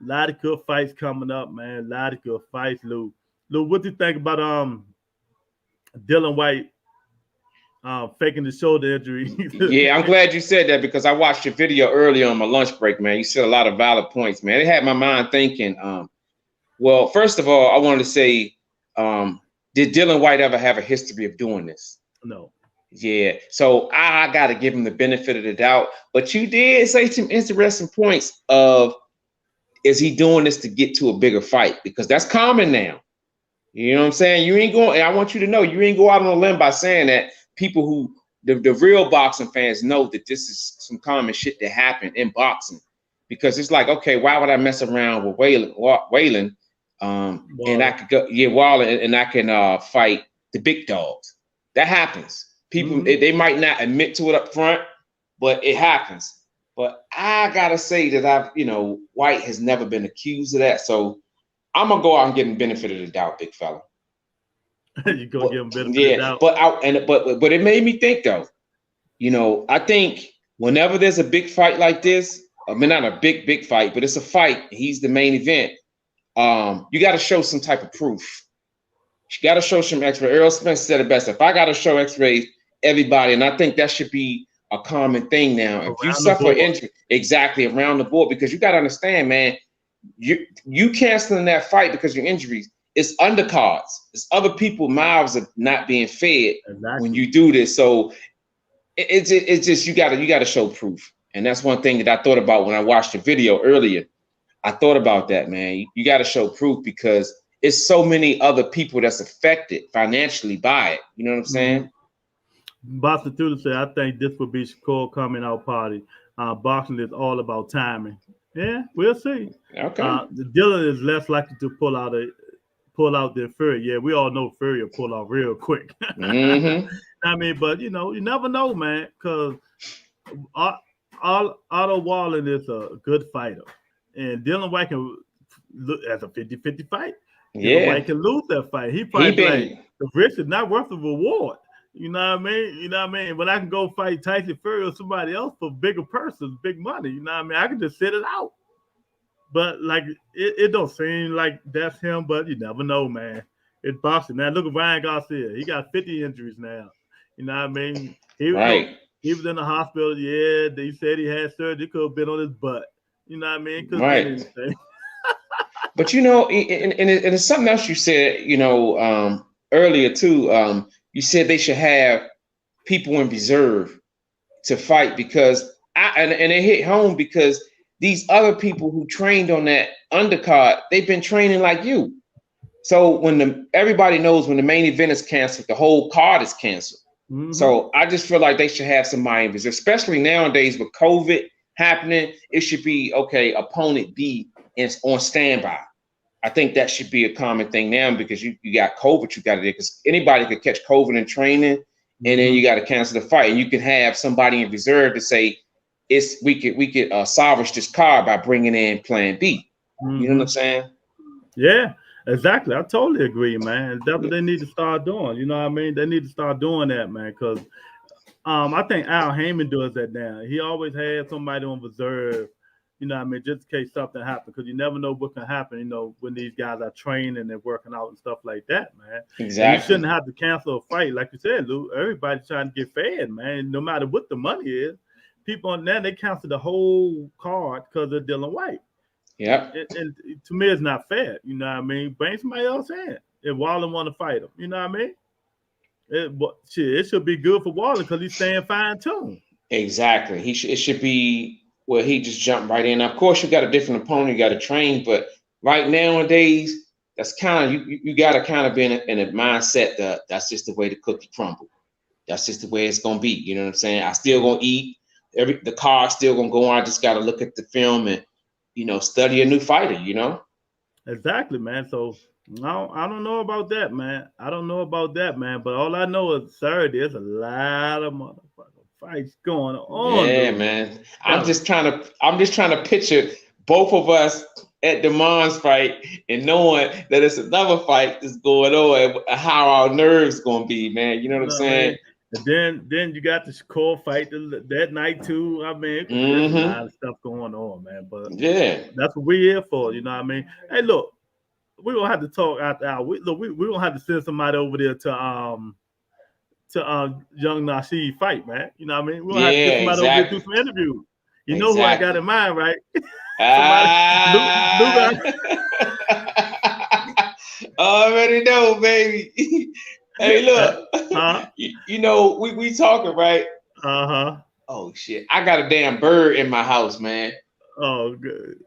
a lot of good fights coming up, man. A lot of good fights, Lou. Lou, what do you think about Dylan White faking the shoulder injury? Yeah, I'm glad you said that because I watched your video earlier on my lunch break, man. You said a lot of valid points, man. It had my mind thinking. Well, first of all, I wanted to say, did Dylan White ever have a history of doing this? No. Yeah, so I got to give him the benefit of the doubt. But you did say some interesting points of, is he doing this to get to a bigger fight? Because that's common now. You know what I'm saying? You ain't going, and I want you to know, you ain't go out on a limb by saying that. People who, the real boxing fans know that this is some common shit that happened in boxing. Because it's like, okay, why would I mess around with Waylon? And I could go, Waller, and I can fight the big dogs. That happens. People, they might not admit to it up front, but it happens. But I gotta say that White has never been accused of that. So I'm gonna go out and give him benefit of the doubt, big fella. You go give him benefit of the doubt. But it made me think though. I think whenever there's a big fight like this, I mean not a big fight, but it's a fight. He's the main event. You got to show some type of proof. You got to show some X-ray. Earl Smith said it best. If I got to show X-rays, everybody, and I think that should be a common thing now. If you suffer injury, exactly around the board, because you got to understand, man, you canceling that fight because of your injuries. It's undercards. It's other people's mouths are not being fed when you do this. So it's just you got to show proof, and that's one thing that I thought about when I watched the video earlier. I thought about that, man. You got to show proof because it's so many other people that's affected financially by it. You know what I'm saying? Boston Tudor said, I think this would be Shakur coming out party. Boxing is all about timing. Yeah, we'll see. Okay. Dylan is less likely to pull out than Fury. Yeah, we all know Fury will pull out real quick. I mean, but you never know, man, because Otto Wallin is a good fighter. And Dylan White can look as a 50-50 fight. Dylan White can lose that fight. He fights like the risk is not worth the reward. You know what I mean? When I can go fight Tyson Fury or somebody else for bigger purses, big money, you know what I mean? I can just sit it out. But like it don't seem like that's him, but you never know, man. It's boxing. Now look at Ryan Garcia. He got 50 injuries now. You know what I mean? He was in the hospital. Yeah, they said he had surgery. He could have been on his butt. You know what I mean? Right. But and it's something else you said, earlier too. You said they should have people in reserve to fight because and it hit home because these other people who trained on that undercard, they've been training like you. So when everybody knows when the main event is canceled, the whole card is canceled. So I just feel like they should have somebody in reserve, especially nowadays with COVID happening. It should be okay. Opponent B is on standby. I think that should be a common thing now because you got COVID, you got to do because anybody could catch COVID in training, and then you got to cancel the fight, and you can have somebody in reserve to say we could salvage this car by bringing in Plan B. You know what I'm saying? Yeah, exactly. I totally agree, man. That's what they need to start doing. You know what I mean? They need to start doing that, man. Because I think Al Heyman does that now. He always has somebody on reserve. You know what I mean? Just in case something happens, because you never know what can happen, you know, when these guys are training and they're working out and stuff like that, man. Exactly. And you shouldn't have to cancel a fight. Like you said, Lou, everybody's trying to get fed, man. No matter what the money is. People on that, they cancel the whole card because of Dylan White. Yeah. And to me, it's not fair. You know what I mean? Bring somebody else in if Waller want to fight him. You know what I mean? It should be good for Waller because he's staying fine-tuned. Exactly. It should be where he just jumped right in. Of course, you got a different opponent, you got to train, but right nowadays, that's kind of you got to kind of be in a mindset that that's just the way the cookie crumble. That's just the way it's gonna be. You know what I'm saying? I still gonna eat. The card's still gonna go on. I just got to look at the film and study a new fighter. You know? Exactly, man. So I don't know about that, man. I don't know about that, man. But all I know is Saturday, there's a lot of motherfucking fights going on. Yeah, man. I'm just trying to picture both of us at the Mons fight and knowing that it's another fight that's going on and how our nerves gonna be, man. You know what I'm saying? And then you got the Shakur fight that night too. I mean, there's a lot of stuff going on, man. But yeah, that's what we're here for. You know what I mean? Hey, look, we don't have to talk after hour. We don't have to send somebody over there to young NASHEED fight, man. You know what I mean? We'll have to get somebody over there to do some interviews. You know who I got in mind, right? Already know, baby. Hey, look. We talking, right? Oh shit! I got a damn bird in my house, man. Oh, good.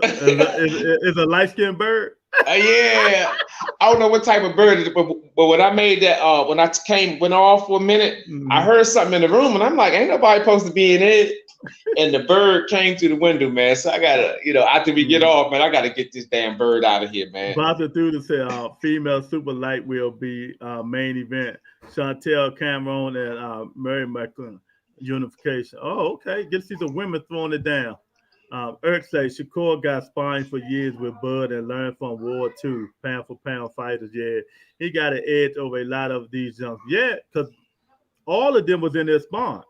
Is a light-skinned bird? Yeah, I don't know what type of bird it is, but when I made that, when I went off for a minute, I heard something in the room, and I'm like, ain't nobody supposed to be in it. And the bird came through the window, man. So I gotta, after we get off, man, I gotta get this damn bird out of here, man. Boston through to say, female super light will be main event. Chantel Cameron and Mary McClellan unification. Oh, okay. Get to see some women throwing it down. Eric says Shakur got sparring for years with Bud and learned from War II, pound for pound fighters. Yeah, he got an edge over a lot of these young. Yeah, because all of them was in their spawn.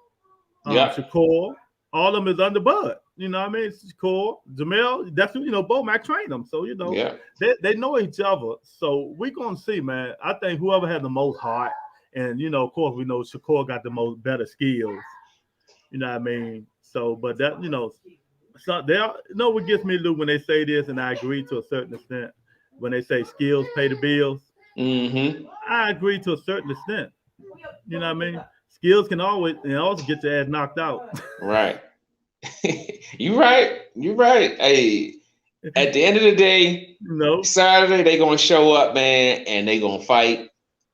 Shakur, all of them is under Bud. You know what I mean? Shakur, Jamel, that's Bomac trained them. So they know each other. So we're gonna see, man. I think whoever had the most heart, and of course we know Shakur got the most better skills. You know what I mean? So, but that so they what gets me, Lou, when they say this, and I agree to a certain extent. When they say skills pay the bills, I agree to a certain extent. You know what I mean? Skills can also get your ass knocked out. Right. You're right. Hey, at the end of the day, Saturday they gonna show up, man, and they gonna fight,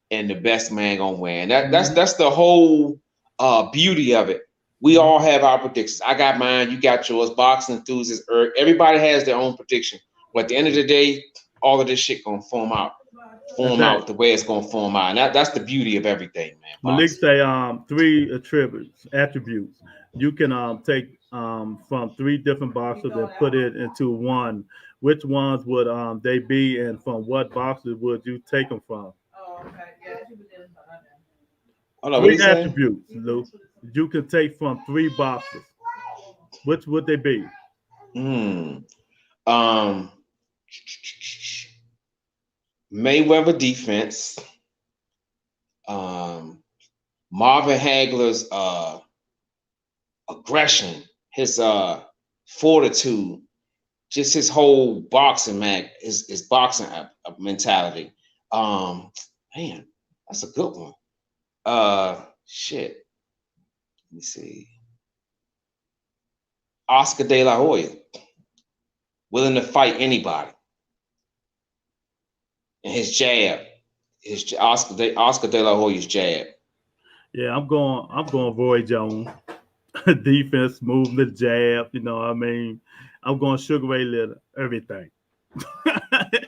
and the best man gonna win. That's the whole beauty of it. We all have our predictions. I got mine. You got yours. Boxing enthusiasts. Everybody has their own prediction. But at the end of the day, all of this shit gonna form out the way it's gonna form out. And that's the beauty of everything, man. Malik say 3 attributes. You can take from 3 different boxers and put it into one. Which ones would they be, and from what boxers would you take them from? Oh, okay. Yeah, she was in. Hold on, 3 attributes, Lou. You can take from 3 boxers. Which would they be? Mayweather defense. Marvin Hagler's aggression, his fortitude, just his whole boxing, man, his boxing mentality. Man, that's a good one. Shit. Let me see. Oscar De La Hoya, willing to fight anybody. And his jab, Oscar De La Hoya's jab. Yeah, I'm going Roy Jones. Defense, movement, jab. You know what I mean? I'm going Sugar Ray Leonard. Everything.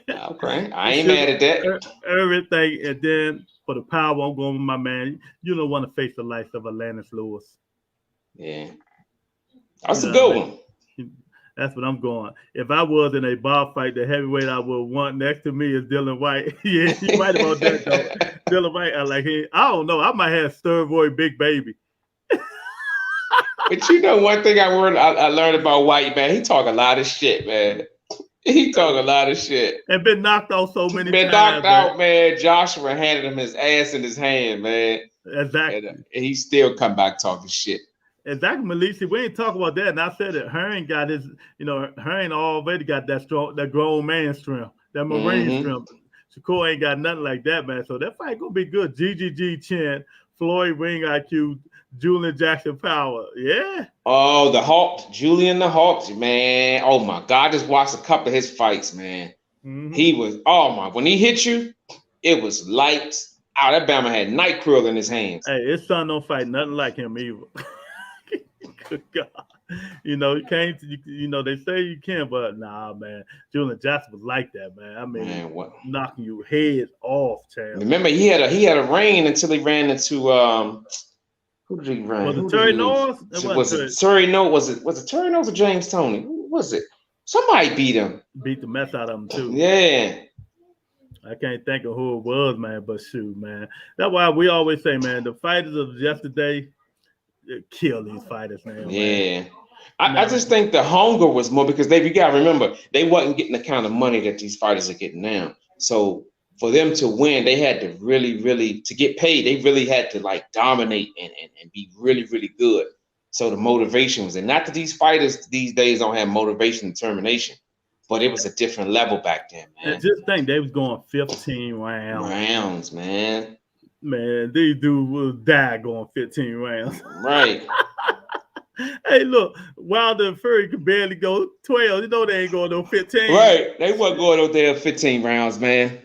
Okay, I ain't mad at that. Everything, and then for the power, I'm going with my man. You don't want to face the likes of Atlantis Lewis. Yeah, that's You a know what good I one. mean? That's what I'm going. If I was in a bar fight, the heavyweight I would want next to me is Dylan White. Yeah, you right about that though. Dylan White, I don't know. I might have steroid big baby. But you know, one thing I learned about White, man, he talk a lot of shit, man. He talk a lot of shit. And been knocked out so many Been times. knocked out, man. Joshua handed him his ass in his hand, man. Exactly. And he still come back talking shit. Exactly, Melissa. We ain't talk about that. And I said it. Herring got his, Herring already got that grown man strength, that Marine strength. Shakur ain't got nothing like that, man. So that fight gonna be good. GGG Chin, Floyd Ring IQ, Julian Jackson Power. Yeah. Oh, the Hawk, Julian the Hawk, man. Oh my God, I just watched a couple of his fights, man. He was, when he hit you, it was lights out. That Bama had night krill in his hands. Hey, his son don't fight nothing like him either. Good God. You can't, they say you can, but nah, man. Julian Jackson was like that, man. I mean, man, knocking you heads off, champ. Remember, he had a reign until he ran into who did he run? Was it Terry Norris? Was it Terry Norris? Was it Terry Norris or James Toney? Who was it? Somebody beat him. Beat the mess out of him too. Yeah. I can't think of who it was, man, but shoot, man. That's why we always say, man, the fighters of yesterday kill these fighters, man. Yeah. I just think the hunger was more because you gotta remember, they wasn't getting the kind of money that these fighters are getting now. So for them to win, they had to really to get paid, they really had to like dominate and be really, really good. So the motivation was, and not that these fighters these days don't have motivation and determination, but it was a different level back then, man. And just think they was going 15 rounds. Man. Man, these dudes will die going 15 rounds. Right. Hey, look, Wilder and Fury could barely go 12. You know they ain't going no 15. Right. They wasn't going over there 15 rounds, man.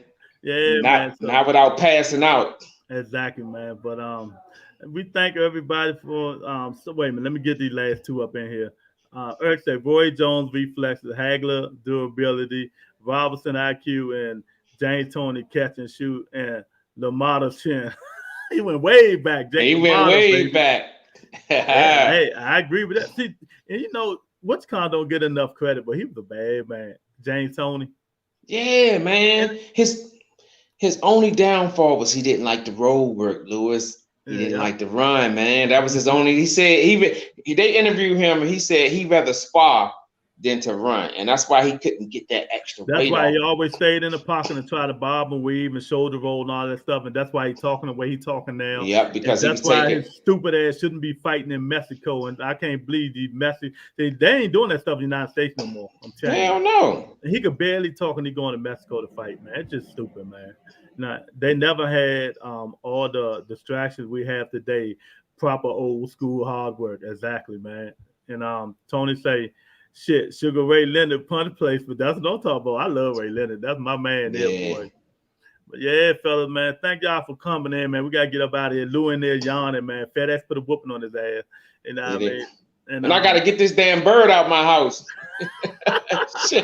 Yeah, man. So, not without passing out. Exactly, man. But we thank everybody for so wait a minute, let me get these last two up in here. Eric said Roy Jones reflexes, Hagler durability, Robertson IQ, and James Toney catch and shoot, and Lamada chin. He went way back. He went way back. Yeah, hey, I agree with that. See, and What's Khan don't get enough credit, but he was a bad man. James Toney. Yeah, man. His only downfall was he didn't like the road work, Lewis. He didn't like to run, man. That was his only. He said they interviewed him and he said he'd rather spar than to run, and that's why he couldn't get that extra weight. That's why he always stayed in the pocket and tried to bob and weave and shoulder roll and all that stuff, and that's why he's talking the way he's talking now. Yeah, because that's why his stupid ass shouldn't be fighting in Mexico, and I can't believe these they ain't doing that stuff in the United States no more. I'm telling you. Hell no. He could barely talk and he going to Mexico to fight, man. It's just stupid, man. Now, they never had all the distractions we have today. Proper old school hard work, exactly, man. And Tony say, shit, Sugar Ray Leonard punch place, but that's what I'm talking about. I love Ray Leonard. That's my man there, boy. But yeah, fellas, man, thank y'all for coming in, man. We gotta get up out of here. Lou in there yawning, man. FedEx put a whooping on his ass. And I gotta get this damn bird out my house. Shit.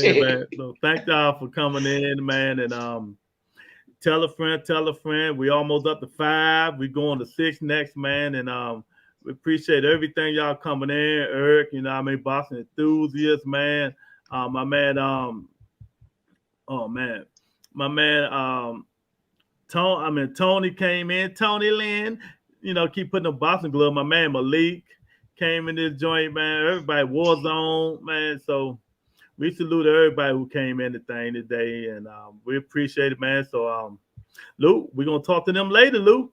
Yeah, man. So thank y'all for coming in, man. And tell a friend. We almost up to 5. We going to 6 next, man. And we appreciate everything y'all coming in, Eric. Boxing enthusiast, man. My man, Tony came in. Tony Lynn, keep putting a boxing glove. My man Malik came in this joint, man. Everybody Warzone, man. So we salute everybody who came in the thing today, and we appreciate it, man. So, Luke, we're gonna talk to them later, Luke.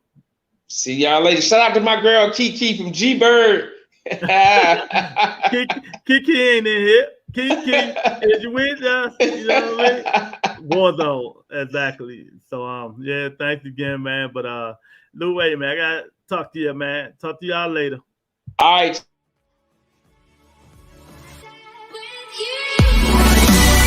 See y'all later. Shout out to my girl Kiki from G Bird. Kiki ain't in here. Kiki, is you with us? You know what I mean? Warzone, exactly. So, yeah, thanks again, man. But Lou, wait, man, I gotta talk to you, man. Talk to y'all later. All right.